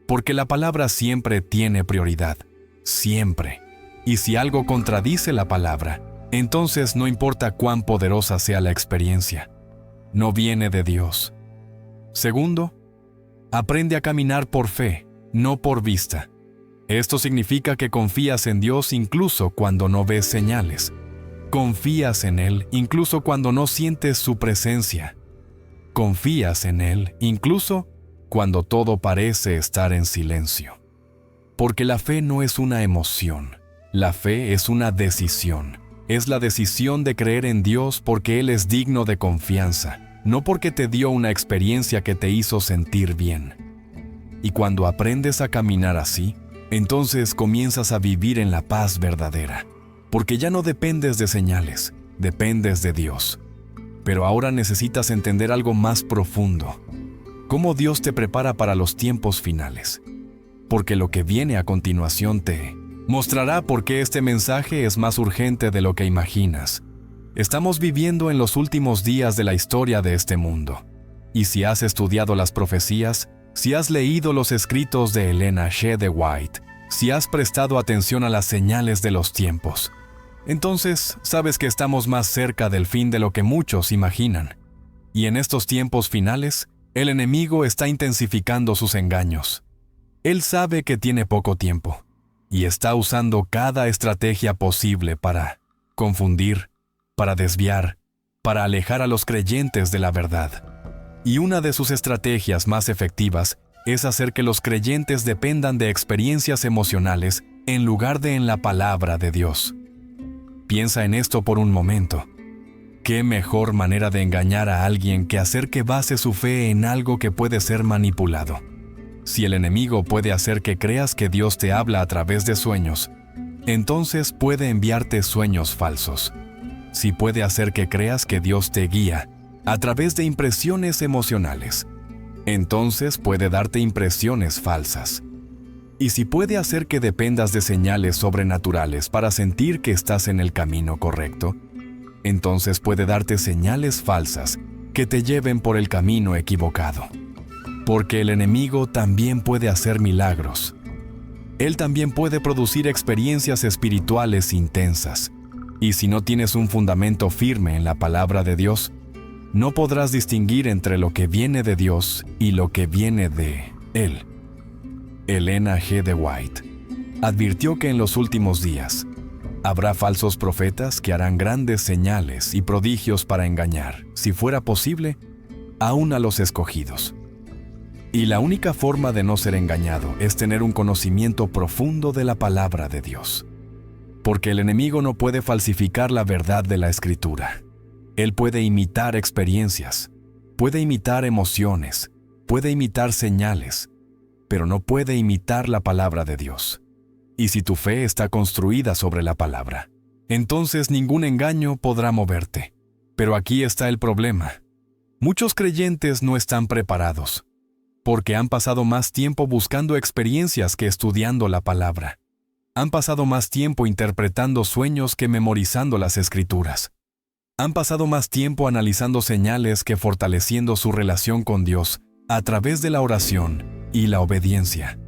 Porque la palabra siempre tiene prioridad, siempre. Y si algo contradice la palabra, entonces no importa cuán poderosa sea la experiencia, no viene de Dios. Segundo, aprende a caminar por fe, no por vista. Esto significa que confías en Dios incluso cuando no ves señales. Confías en Él incluso cuando no sientes su presencia. Confías en Él incluso cuando todo parece estar en silencio. Porque la fe no es una emoción. La fe es una decisión. Es la decisión de creer en Dios porque Él es digno de confianza, no porque te dio una experiencia que te hizo sentir bien. Y cuando aprendes a caminar así, entonces comienzas a vivir en la paz verdadera, porque ya no dependes de señales, dependes de Dios. Pero ahora necesitas entender algo más profundo: cómo Dios te prepara para los tiempos finales. Porque lo que viene a continuación te mostrará por qué este mensaje es más urgente de lo que imaginas. Estamos viviendo en los últimos días de la historia de este mundo. Y si has estudiado las profecías, si has leído los escritos de Elena G. de White, si has prestado atención a las señales de los tiempos, entonces sabes que estamos más cerca del fin de lo que muchos imaginan. Y en estos tiempos finales, el enemigo está intensificando sus engaños. Él sabe que tiene poco tiempo y está usando cada estrategia posible para confundir, para desviar, para alejar a los creyentes de la verdad. Y una de sus estrategias más efectivas es hacer que los creyentes dependan de experiencias emocionales en lugar de en la palabra de Dios. Piensa en esto por un momento. ¿Qué mejor manera de engañar a alguien que hacer que base su fe en algo que puede ser manipulado? Si el enemigo puede hacer que creas que Dios te habla a través de sueños, entonces puede enviarte sueños falsos. Si puede hacer que creas que Dios te guía a través de impresiones emocionales, entonces puede darte impresiones falsas. Y si puede hacer que dependas de señales sobrenaturales para sentir que estás en el camino correcto, entonces puede darte señales falsas que te lleven por el camino equivocado. Porque el enemigo también puede hacer milagros. Él también puede producir experiencias espirituales intensas. Y si no tienes un fundamento firme en la palabra de Dios, no podrás distinguir entre lo que viene de Dios y lo que viene de Él. Elena G. de White advirtió que en los últimos días habrá falsos profetas que harán grandes señales y prodigios para engañar, si fuera posible, aún a los escogidos. Y la única forma de no ser engañado es tener un conocimiento profundo de la palabra de Dios. Porque el enemigo no puede falsificar la verdad de la Escritura. Él puede imitar experiencias, puede imitar emociones, puede imitar señales, pero no puede imitar la palabra de Dios. Y si tu fe está construida sobre la palabra, entonces ningún engaño podrá moverte. Pero aquí está el problema. Muchos creyentes no están preparados, porque han pasado más tiempo buscando experiencias que estudiando la palabra. Han pasado más tiempo interpretando sueños que memorizando las Escrituras. Han pasado más tiempo analizando señales que fortaleciendo su relación con Dios a través de la oración y la obediencia.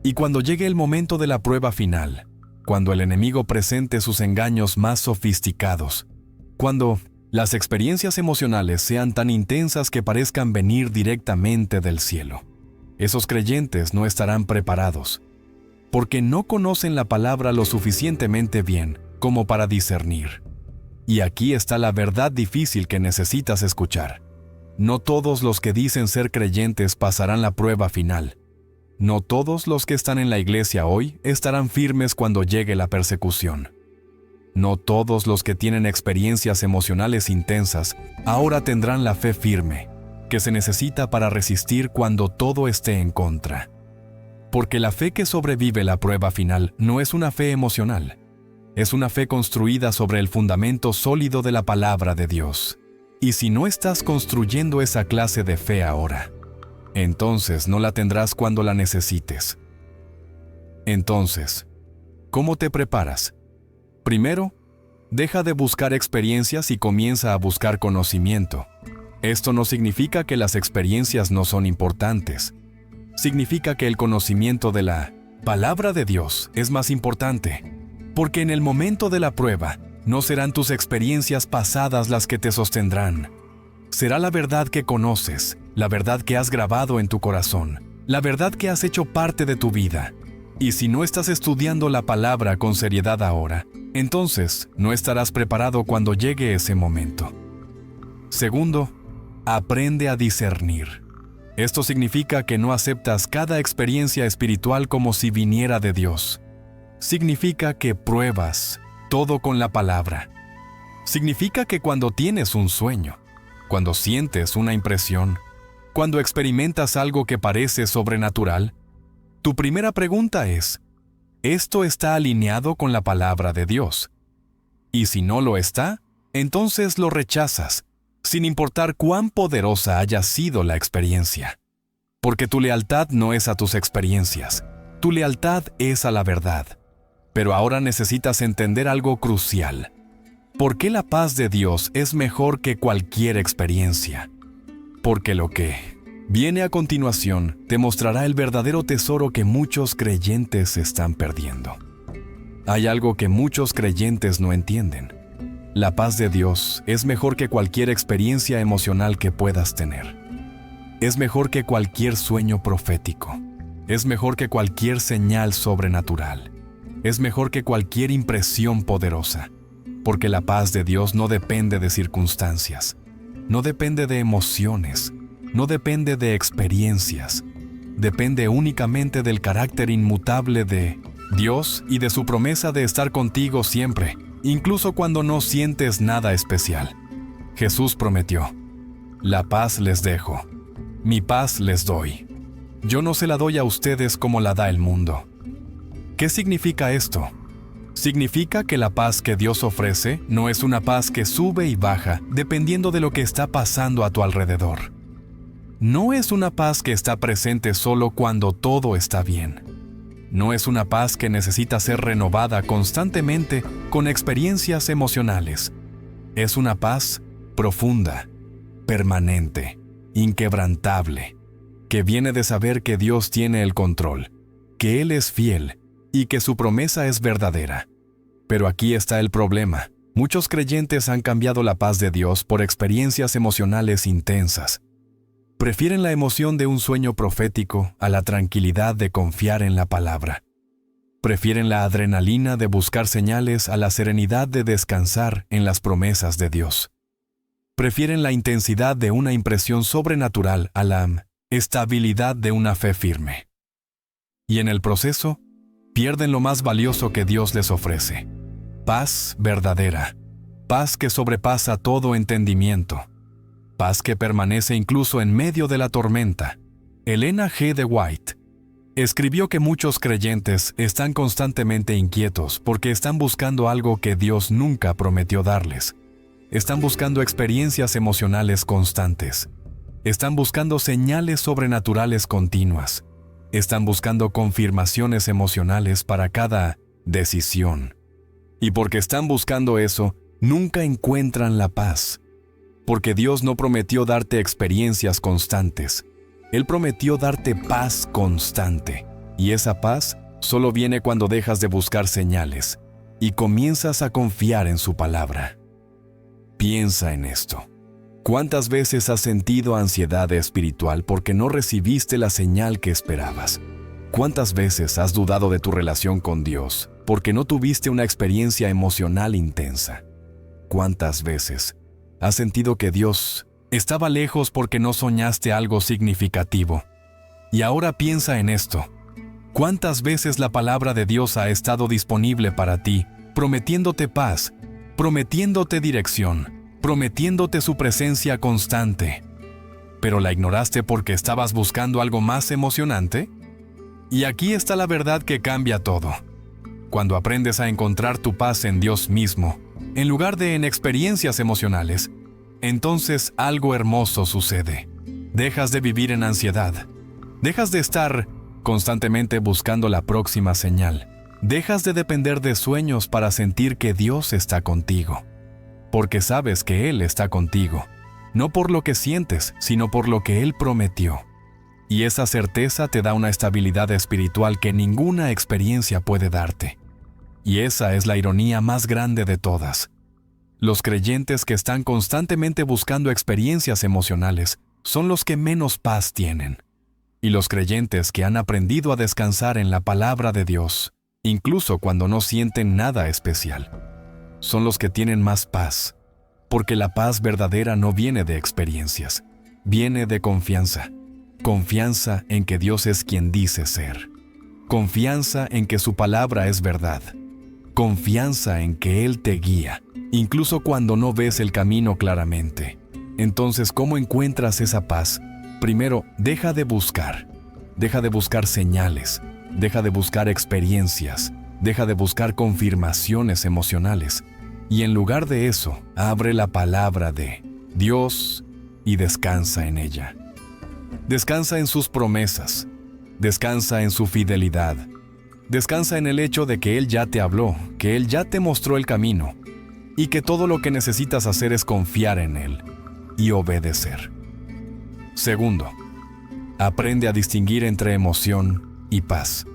Y cuando llegue el momento de la prueba final, cuando el enemigo presente sus engaños más sofisticados, cuando las experiencias emocionales sean tan intensas que parezcan venir directamente del cielo, esos creyentes no estarán preparados, porque no conocen la palabra lo suficientemente bien como para discernir. Y aquí está la verdad difícil que necesitas escuchar. No todos los que dicen ser creyentes pasarán la prueba final. No todos los que están en la iglesia hoy estarán firmes cuando llegue la persecución. No todos los que tienen experiencias emocionales intensas ahora tendrán la fe firme que se necesita para resistir cuando todo esté en contra. Porque la fe que sobrevive la prueba final no es una fe emocional. Es una fe construida sobre el fundamento sólido de la palabra de Dios. Y si no estás construyendo esa clase de fe ahora, entonces no la tendrás cuando la necesites. Entonces, ¿cómo te preparas? Primero, deja de buscar experiencias y comienza a buscar conocimiento. Esto no significa que las experiencias no son importantes. Significa que el conocimiento de la palabra de Dios es más importante, porque en el momento de la prueba, no serán tus experiencias pasadas las que te sostendrán. Será la verdad que conoces, la verdad que has grabado en tu corazón, la verdad que has hecho parte de tu vida. Y si no estás estudiando la palabra con seriedad ahora, entonces no estarás preparado cuando llegue ese momento. Segundo, aprende a discernir. Esto significa que no aceptas cada experiencia espiritual como si viniera de Dios. Significa que pruebas todo con la palabra. Significa que cuando tienes un sueño, cuando sientes una impresión, cuando experimentas algo que parece sobrenatural, tu primera pregunta es, ¿esto está alineado con la palabra de Dios? Y si no lo está, entonces lo rechazas, sin importar cuán poderosa haya sido la experiencia. Porque tu lealtad no es a tus experiencias, tu lealtad es a la verdad. Pero ahora necesitas entender algo crucial. ¿Por qué la paz de Dios es mejor que cualquier experiencia? Porque lo que viene a continuación te mostrará el verdadero tesoro que muchos creyentes están perdiendo. Hay algo que muchos creyentes no entienden. La paz de Dios es mejor que cualquier experiencia emocional que puedas tener. Es mejor que cualquier sueño profético. Es mejor que cualquier señal sobrenatural. Es mejor que cualquier impresión poderosa. Porque la paz de Dios no depende de circunstancias. No depende de emociones. No depende de experiencias. Depende únicamente del carácter inmutable de Dios y de su promesa de estar contigo siempre, incluso cuando no sientes nada especial. Jesús prometió, «La paz les dejo, mi paz les doy. Yo no se la doy a ustedes como la da el mundo». ¿Qué significa esto? Significa que la paz que Dios ofrece no es una paz que sube y baja dependiendo de lo que está pasando a tu alrededor. No es una paz que está presente solo cuando todo está bien. No es una paz que necesita ser renovada constantemente con experiencias emocionales. Es una paz profunda, permanente, inquebrantable, que viene de saber que Dios tiene el control, que Él es fiel y que su promesa es verdadera. Pero aquí está el problema. Muchos creyentes han cambiado la paz de Dios por experiencias emocionales intensas. Prefieren la emoción de un sueño profético a la tranquilidad de confiar en la palabra. Prefieren la adrenalina de buscar señales a la serenidad de descansar en las promesas de Dios. Prefieren la intensidad de una impresión sobrenatural a la estabilidad de una fe firme. Y en el proceso, pierden lo más valioso que Dios les ofrece. Paz verdadera. Paz que sobrepasa todo entendimiento. Paz que permanece incluso en medio de la tormenta. Elena G. de White escribió que muchos creyentes están constantemente inquietos porque están buscando algo que Dios nunca prometió darles. Están buscando experiencias emocionales constantes. Están buscando señales sobrenaturales continuas. Están buscando confirmaciones emocionales para cada decisión. Y porque están buscando eso, nunca encuentran la paz. Porque Dios no prometió darte experiencias constantes. Él prometió darte paz constante. Y esa paz solo viene cuando dejas de buscar señales y comienzas a confiar en su palabra. Piensa en esto. ¿Cuántas veces has sentido ansiedad espiritual porque no recibiste la señal que esperabas? ¿Cuántas veces has dudado de tu relación con Dios porque no tuviste una experiencia emocional intensa? ¿Cuántas veces has sentido que Dios estaba lejos porque no soñaste algo significativo? Y ahora piensa en esto. ¿Cuántas veces la palabra de Dios ha estado disponible para ti, prometiéndote paz, prometiéndote dirección, prometiéndote su presencia constante, pero la ignoraste porque estabas buscando algo más emocionante? Y aquí está la verdad que cambia todo. Cuando aprendes a encontrar tu paz en Dios mismo, en lugar de en experiencias emocionales, entonces algo hermoso sucede. Dejas de vivir en ansiedad. Dejas de estar constantemente buscando la próxima señal. Dejas de depender de sueños para sentir que Dios está contigo. Porque sabes que Él está contigo, no por lo que sientes, sino por lo que Él prometió. Y esa certeza te da una estabilidad espiritual que ninguna experiencia puede darte. Y esa es la ironía más grande de todas. Los creyentes que están constantemente buscando experiencias emocionales son los que menos paz tienen. Y los creyentes que han aprendido a descansar en la palabra de Dios, incluso cuando no sienten nada especial, son los que tienen más paz, porque la paz verdadera no viene de experiencias, viene de confianza. Confianza en que Dios es quien dice ser. Confianza en que su palabra es verdad. Confianza en que Él te guía, incluso cuando no ves el camino claramente. Entonces, ¿cómo encuentras esa paz? Primero, deja de buscar señales, deja de buscar experiencias, deja de buscar confirmaciones emocionales, y en lugar de eso, abre la palabra de Dios y descansa en ella. Descansa en sus promesas, descansa en su fidelidad, descansa en el hecho de que Él ya te habló, que Él ya te mostró el camino, y que todo lo que necesitas hacer es confiar en Él y obedecer. Segundo, aprende a distinguir entre emoción y paz.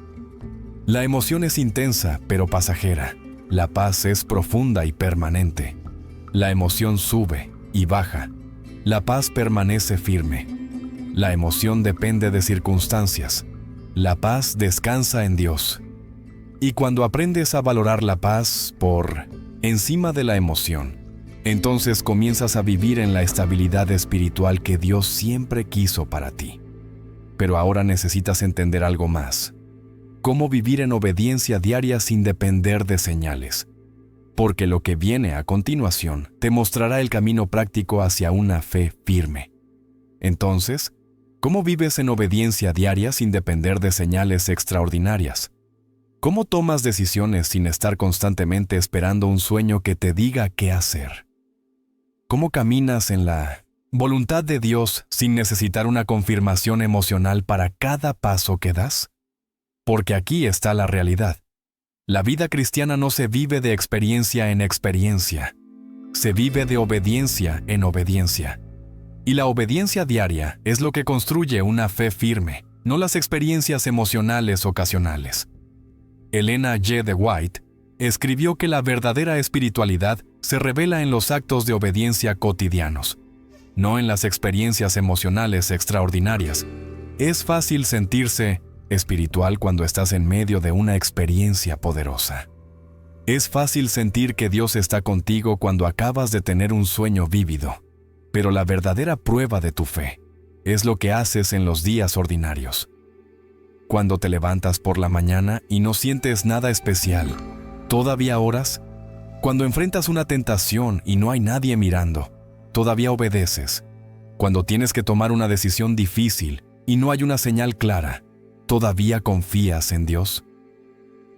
La emoción es intensa, pero pasajera. La paz es profunda y permanente. La emoción sube y baja. La paz permanece firme. La emoción depende de circunstancias. La paz descansa en Dios. Y cuando aprendes a valorar la paz por encima de la emoción, entonces comienzas a vivir en la estabilidad espiritual que Dios siempre quiso para ti. Pero ahora necesitas entender algo más. Cómo vivir en obediencia diaria sin depender de señales. Porque lo que viene a continuación te mostrará el camino práctico hacia una fe firme. Entonces, ¿cómo vives en obediencia diaria sin depender de señales extraordinarias? ¿Cómo tomas decisiones sin estar constantemente esperando un sueño que te diga qué hacer? ¿Cómo caminas en la voluntad de Dios sin necesitar una confirmación emocional para cada paso que das? Porque aquí está la realidad. La vida cristiana no se vive de experiencia en experiencia. Se vive de obediencia en obediencia. Y la obediencia diaria es lo que construye una fe firme, no las experiencias emocionales ocasionales. Elena G. de White escribió que la verdadera espiritualidad se revela en los actos de obediencia cotidianos, no en las experiencias emocionales extraordinarias. Es fácil sentirse espiritual cuando estás en medio de una experiencia poderosa. Es fácil sentir que Dios está contigo cuando acabas de tener un sueño vívido, pero la verdadera prueba de tu fe es lo que haces en los días ordinarios. Cuando te levantas por la mañana y no sientes nada especial, ¿todavía oras? Cuando enfrentas una tentación y no hay nadie mirando, ¿todavía obedeces? Cuando tienes que tomar una decisión difícil y no hay una señal clara, ¿todavía confías en Dios?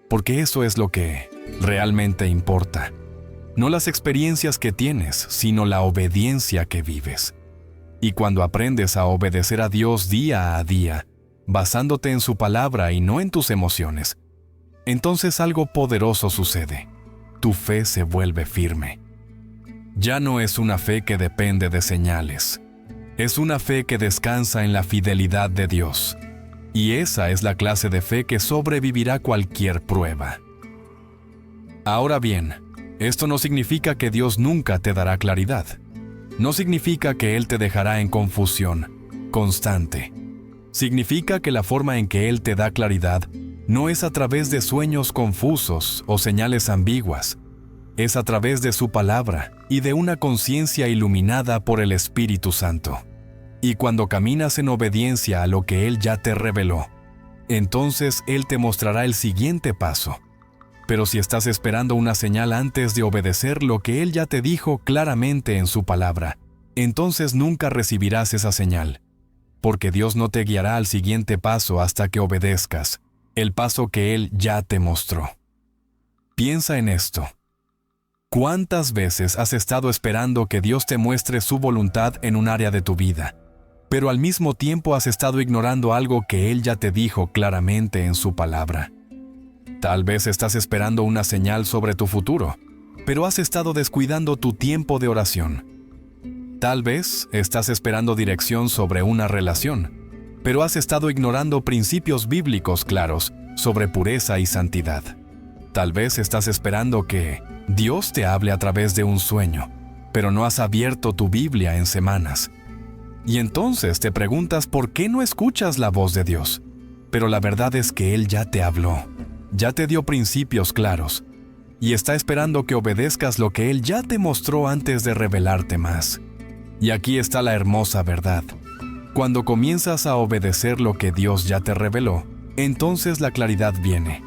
Porque eso es lo que realmente importa. No las experiencias que tienes, sino la obediencia que vives. Y cuando aprendes a obedecer a Dios día a día, basándote en su palabra y no en tus emociones, entonces algo poderoso sucede. Tu fe se vuelve firme. Ya no es una fe que depende de señales. Es una fe que descansa en la fidelidad de Dios. Y esa es la clase de fe que sobrevivirá cualquier prueba. Ahora bien, esto no significa que Dios nunca te dará claridad. No significa que Él te dejará en confusión constante. Significa que la forma en que Él te da claridad no es a través de sueños confusos o señales ambiguas. Es a través de su palabra y de una conciencia iluminada por el Espíritu Santo. Y cuando caminas en obediencia a lo que Él ya te reveló, entonces Él te mostrará el siguiente paso. Pero si estás esperando una señal antes de obedecer lo que Él ya te dijo claramente en su palabra, entonces nunca recibirás esa señal, porque Dios no te guiará al siguiente paso hasta que obedezcas el paso que Él ya te mostró. Piensa en esto. ¿Cuántas veces has estado esperando que Dios te muestre su voluntad en un área de tu vida, pero al mismo tiempo has estado ignorando algo que Él ya te dijo claramente en su palabra? Tal vez estás esperando una señal sobre tu futuro, pero has estado descuidando tu tiempo de oración. Tal vez estás esperando dirección sobre una relación, pero has estado ignorando principios bíblicos claros sobre pureza y santidad. Tal vez estás esperando que Dios te hable a través de un sueño, pero no has abierto tu Biblia en semanas. Y entonces te preguntas por qué no escuchas la voz de Dios. Pero la verdad es que Él ya te habló, ya te dio principios claros, y está esperando que obedezcas lo que Él ya te mostró antes de revelarte más. Y aquí está la hermosa verdad. Cuando comienzas a obedecer lo que Dios ya te reveló, entonces la claridad viene.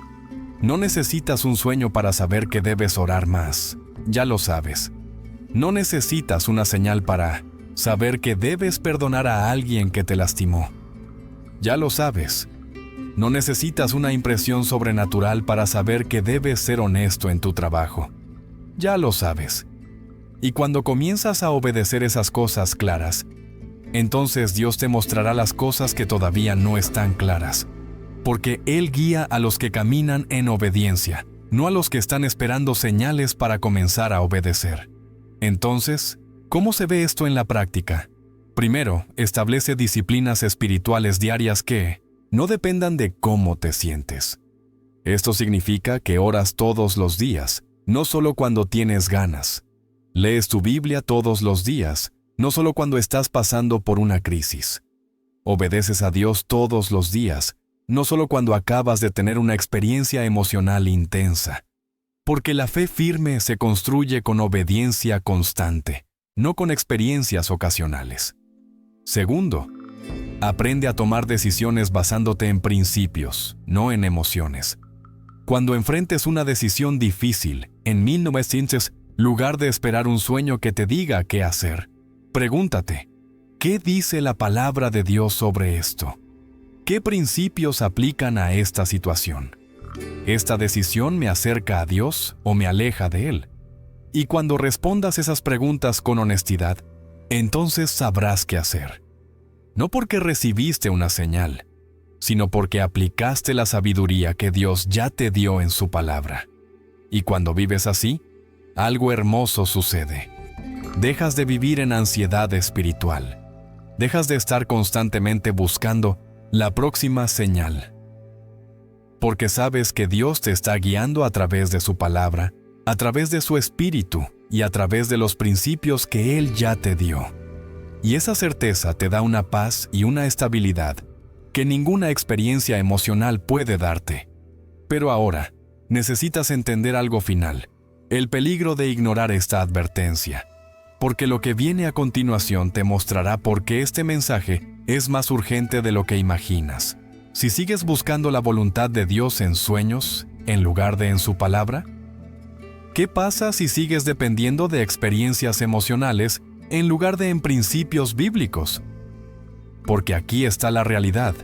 No necesitas un sueño para saber que debes orar más, ya lo sabes. No necesitas una señal para saber que debes perdonar a alguien que te lastimó, ya lo sabes. No necesitas una impresión sobrenatural para saber que debes ser honesto en tu trabajo, ya lo sabes. Y cuando comienzas a obedecer esas cosas claras, entonces Dios te mostrará las cosas que todavía no están claras. Porque Él guía a los que caminan en obediencia, no a los que están esperando señales para comenzar a obedecer. Entonces, ¿cómo se ve esto en la práctica? Primero, establece disciplinas espirituales diarias que no dependan de cómo te sientes. Esto significa que oras todos los días, no solo cuando tienes ganas. Lees tu Biblia todos los días, no solo cuando estás pasando por una crisis. Obedeces a Dios todos los días, no solo cuando acabas de tener una experiencia emocional intensa. Porque la fe firme se construye con obediencia constante, no con experiencias ocasionales. Segundo, aprende a tomar decisiones basándote en principios, no en emociones. Cuando enfrentes una decisión difícil, en 1900, lugar de esperar un sueño que te diga qué hacer, pregúntate, ¿qué dice la palabra de Dios sobre esto? ¿Qué principios aplican a esta situación? ¿Esta decisión me acerca a Dios o me aleja de Él? Y cuando respondas esas preguntas con honestidad, entonces sabrás qué hacer. No porque recibiste una señal, sino porque aplicaste la sabiduría que Dios ya te dio en su palabra. Y cuando vives así, algo hermoso sucede. Dejas de vivir en ansiedad espiritual. Dejas de estar constantemente buscando la próxima señal. Porque sabes que Dios te está guiando a través de su palabra, a través de su espíritu y a través de los principios que Él ya te dio. Y esa certeza te da una paz y una estabilidad que ninguna experiencia emocional puede darte. Pero ahora, necesitas entender algo final, el peligro de ignorar esta advertencia. Porque lo que viene a continuación te mostrará por qué este mensaje es más urgente de lo que imaginas. Si sigues buscando la voluntad de Dios en sueños, en lugar de en su palabra, ¿qué pasa si sigues dependiendo de experiencias emocionales en lugar de en principios bíblicos? Porque aquí está la realidad.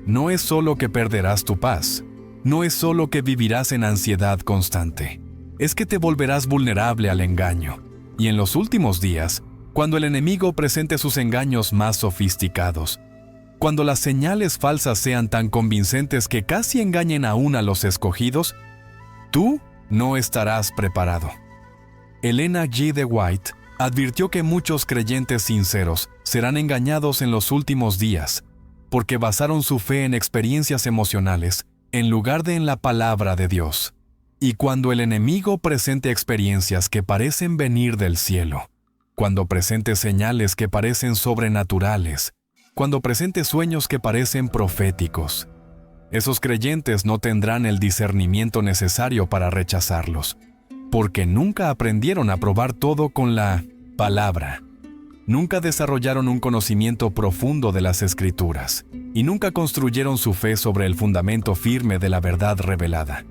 No es solo que perderás tu paz, no es solo que vivirás en ansiedad constante, es que te volverás vulnerable al engaño. Y en los últimos días, cuando el enemigo presente sus engaños más sofisticados, cuando las señales falsas sean tan convincentes que casi engañen aún a los escogidos, tú no estarás preparado. Elena G. de White advirtió que muchos creyentes sinceros serán engañados en los últimos días, porque basaron su fe en experiencias emocionales en lugar de en la palabra de Dios. Y cuando el enemigo presente experiencias que parecen venir del cielo, cuando presente señales que parecen sobrenaturales, cuando presente sueños que parecen proféticos, esos creyentes no tendrán el discernimiento necesario para rechazarlos, porque nunca aprendieron a probar todo con la palabra. Nunca desarrollaron un conocimiento profundo de las Escrituras, y nunca construyeron su fe sobre el fundamento firme de la verdad revelada.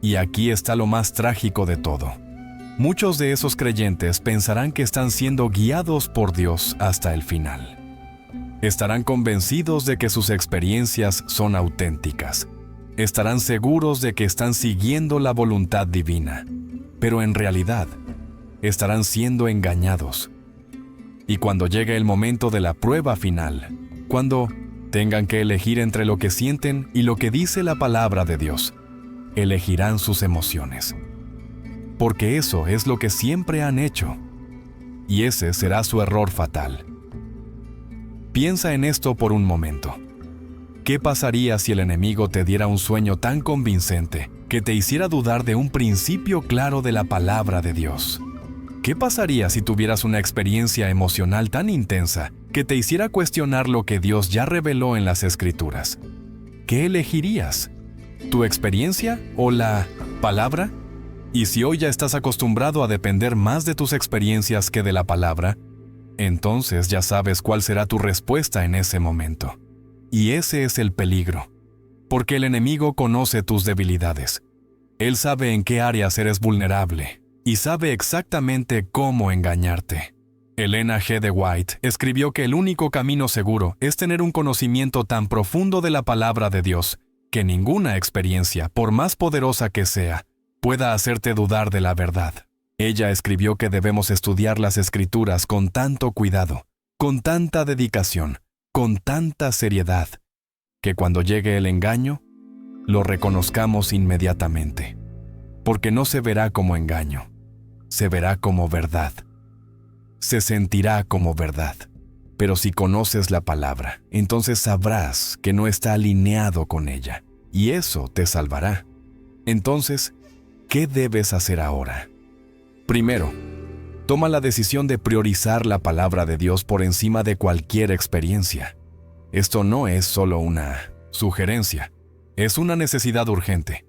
Y aquí está lo más trágico de todo. Muchos de esos creyentes pensarán que están siendo guiados por Dios hasta el final. Estarán convencidos de que sus experiencias son auténticas, estarán seguros de que están siguiendo la voluntad divina, pero en realidad estarán siendo engañados. Y cuando llegue el momento de la prueba final, cuando tengan que elegir entre lo que sienten y lo que dice la palabra de Dios, elegirán sus emociones. Porque eso es lo que siempre han hecho. Y ese será su error fatal. Piensa en esto por un momento. ¿Qué pasaría si el enemigo te diera un sueño tan convincente que te hiciera dudar de un principio claro de la palabra de Dios? ¿Qué pasaría si tuvieras una experiencia emocional tan intensa que te hiciera cuestionar lo que Dios ya reveló en las Escrituras? ¿Qué elegirías? ¿Tu experiencia o la palabra? Y si hoy ya estás acostumbrado a depender más de tus experiencias que de la palabra, entonces ya sabes cuál será tu respuesta en ese momento. Y ese es el peligro, porque el enemigo conoce tus debilidades. Él sabe en qué áreas eres vulnerable y sabe exactamente cómo engañarte. Elena G. de White escribió que el único camino seguro es tener un conocimiento tan profundo de la palabra de Dios que ninguna experiencia, por más poderosa que sea, pueda hacerte dudar de la verdad. Ella escribió que debemos estudiar las Escrituras con tanto cuidado, con tanta dedicación, con tanta seriedad, que cuando llegue el engaño, lo reconozcamos inmediatamente. Porque no se verá como engaño, se verá como verdad. Se sentirá como verdad. Pero si conoces la palabra, entonces sabrás que no está alineado con ella, y eso te salvará. Entonces, ¿qué debes hacer ahora? Primero, toma la decisión de priorizar la palabra de Dios por encima de cualquier experiencia. Esto no es solo una sugerencia, es una necesidad urgente.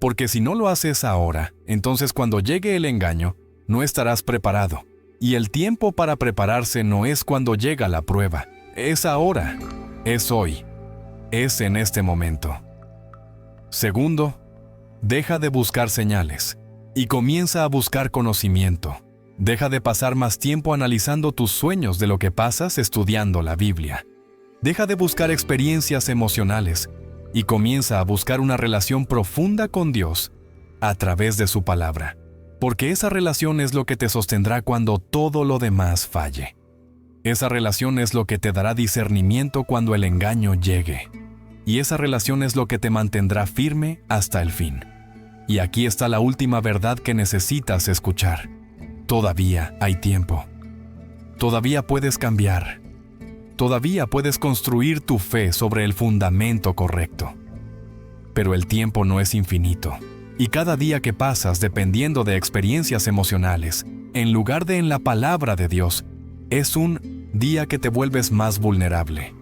Porque si no lo haces ahora, entonces cuando llegue el engaño, no estarás preparado. Y el tiempo para prepararse no es cuando llega la prueba, es ahora, es hoy, es en este momento. Segundo, deja de buscar señales y comienza a buscar conocimiento. Deja de pasar más tiempo analizando tus sueños de lo que pasas estudiando la Biblia. Deja de buscar experiencias emocionales y comienza a buscar una relación profunda con Dios a través de su palabra, porque esa relación es lo que te sostendrá cuando todo lo demás falle. Esa relación es lo que te dará discernimiento cuando el engaño llegue, y esa relación es lo que te mantendrá firme hasta el fin. Y aquí está la última verdad que necesitas escuchar. Todavía hay tiempo. Todavía puedes cambiar. Todavía puedes construir tu fe sobre el fundamento correcto. Pero el tiempo no es infinito, y cada día que pasas dependiendo de experiencias emocionales, en lugar de en la palabra de Dios, es un día que te vuelves más vulnerable.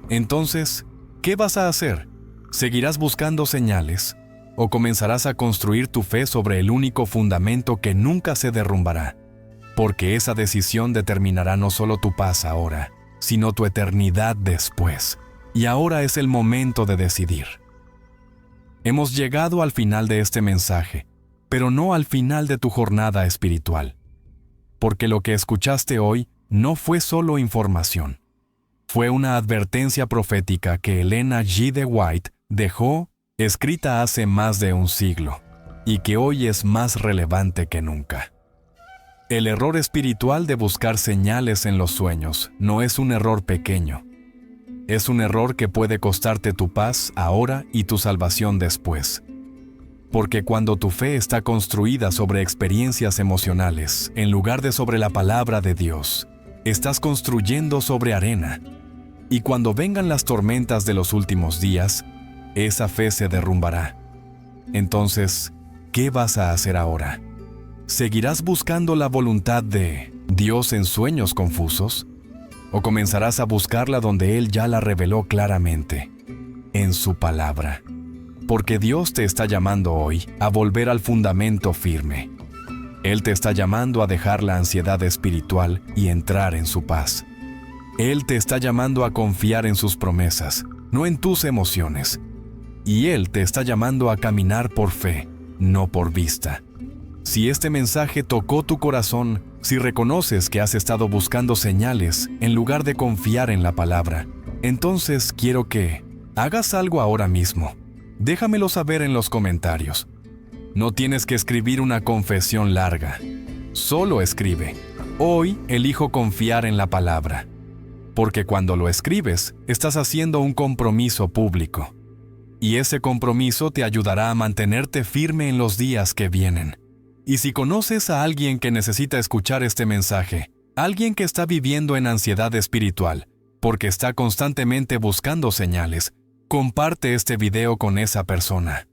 Entonces, ¿qué vas a hacer? ¿Seguirás buscando señales? ¿O comenzarás a construir tu fe sobre el único fundamento que nunca se derrumbará? Porque esa decisión determinará no solo tu paz ahora, sino tu eternidad después. Y ahora es el momento de decidir. Hemos llegado al final de este mensaje, pero no al final de tu jornada espiritual. Porque lo que escuchaste hoy no fue solo información. Fue una advertencia profética que Elena G. de White dejó escrita hace más de un siglo, y que hoy es más relevante que nunca. El error espiritual de buscar señales en los sueños no es un error pequeño. Es un error que puede costarte tu paz ahora y tu salvación después. Porque cuando tu fe está construida sobre experiencias emocionales, en lugar de sobre la palabra de Dios, estás construyendo sobre arena. Y cuando vengan las tormentas de los últimos días, esa fe se derrumbará. Entonces, ¿qué vas a hacer ahora? ¿Seguirás buscando la voluntad de Dios en sueños confusos? ¿O comenzarás a buscarla donde Él ya la reveló claramente, en su palabra? Porque Dios te está llamando hoy a volver al fundamento firme. Él te está llamando a dejar la ansiedad espiritual y entrar en su paz. Él te está llamando a confiar en sus promesas, no en tus emociones. Y Él te está llamando a caminar por fe, no por vista. Si este mensaje tocó tu corazón, si reconoces que has estado buscando señales en lugar de confiar en la palabra, entonces quiero que hagas algo ahora mismo. Déjamelo saber en los comentarios. No tienes que escribir una confesión larga. Solo escribe: hoy elijo confiar en la palabra. Porque cuando lo escribes, estás haciendo un compromiso público. Y ese compromiso te ayudará a mantenerte firme en los días que vienen. Y si conoces a alguien que necesita escuchar este mensaje, alguien que está viviendo en ansiedad espiritual, porque está constantemente buscando señales, comparte este video con esa persona.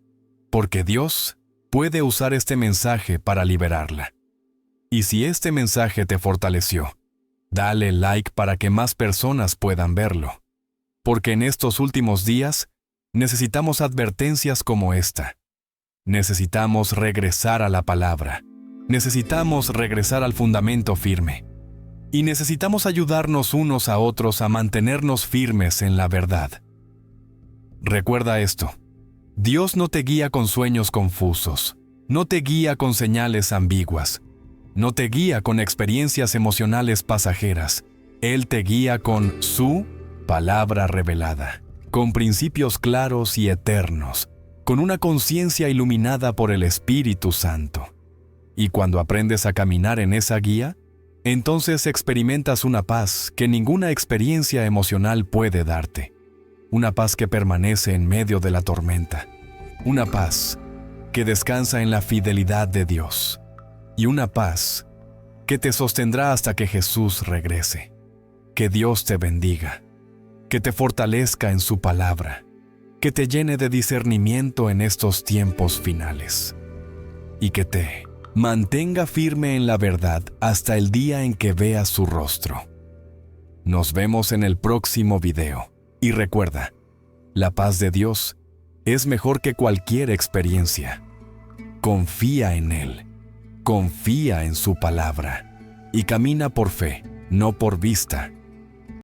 Porque Dios puede usar este mensaje para liberarla. Y si este mensaje te fortaleció, dale like para que más personas puedan verlo. Porque en estos últimos días, necesitamos advertencias como esta. Necesitamos regresar a la palabra. Necesitamos regresar al fundamento firme. Y necesitamos ayudarnos unos a otros a mantenernos firmes en la verdad. Recuerda esto: Dios no te guía con sueños confusos, no te guía con señales ambiguas, no te guía con experiencias emocionales pasajeras. Él te guía con su palabra revelada, con principios claros y eternos, con una conciencia iluminada por el Espíritu Santo. Y cuando aprendes a caminar en esa guía, entonces experimentas una paz que ninguna experiencia emocional puede darte. Una paz que permanece en medio de la tormenta. Una paz que descansa en la fidelidad de Dios. Y una paz que te sostendrá hasta que Jesús regrese. Que Dios te bendiga. Que te fortalezca en su palabra. Que te llene de discernimiento en estos tiempos finales. Y que te mantenga firme en la verdad hasta el día en que veas su rostro. Nos vemos en el próximo video. Y recuerda, la paz de Dios es mejor que cualquier experiencia. Confía en Él, confía en su palabra y camina por fe, no por vista.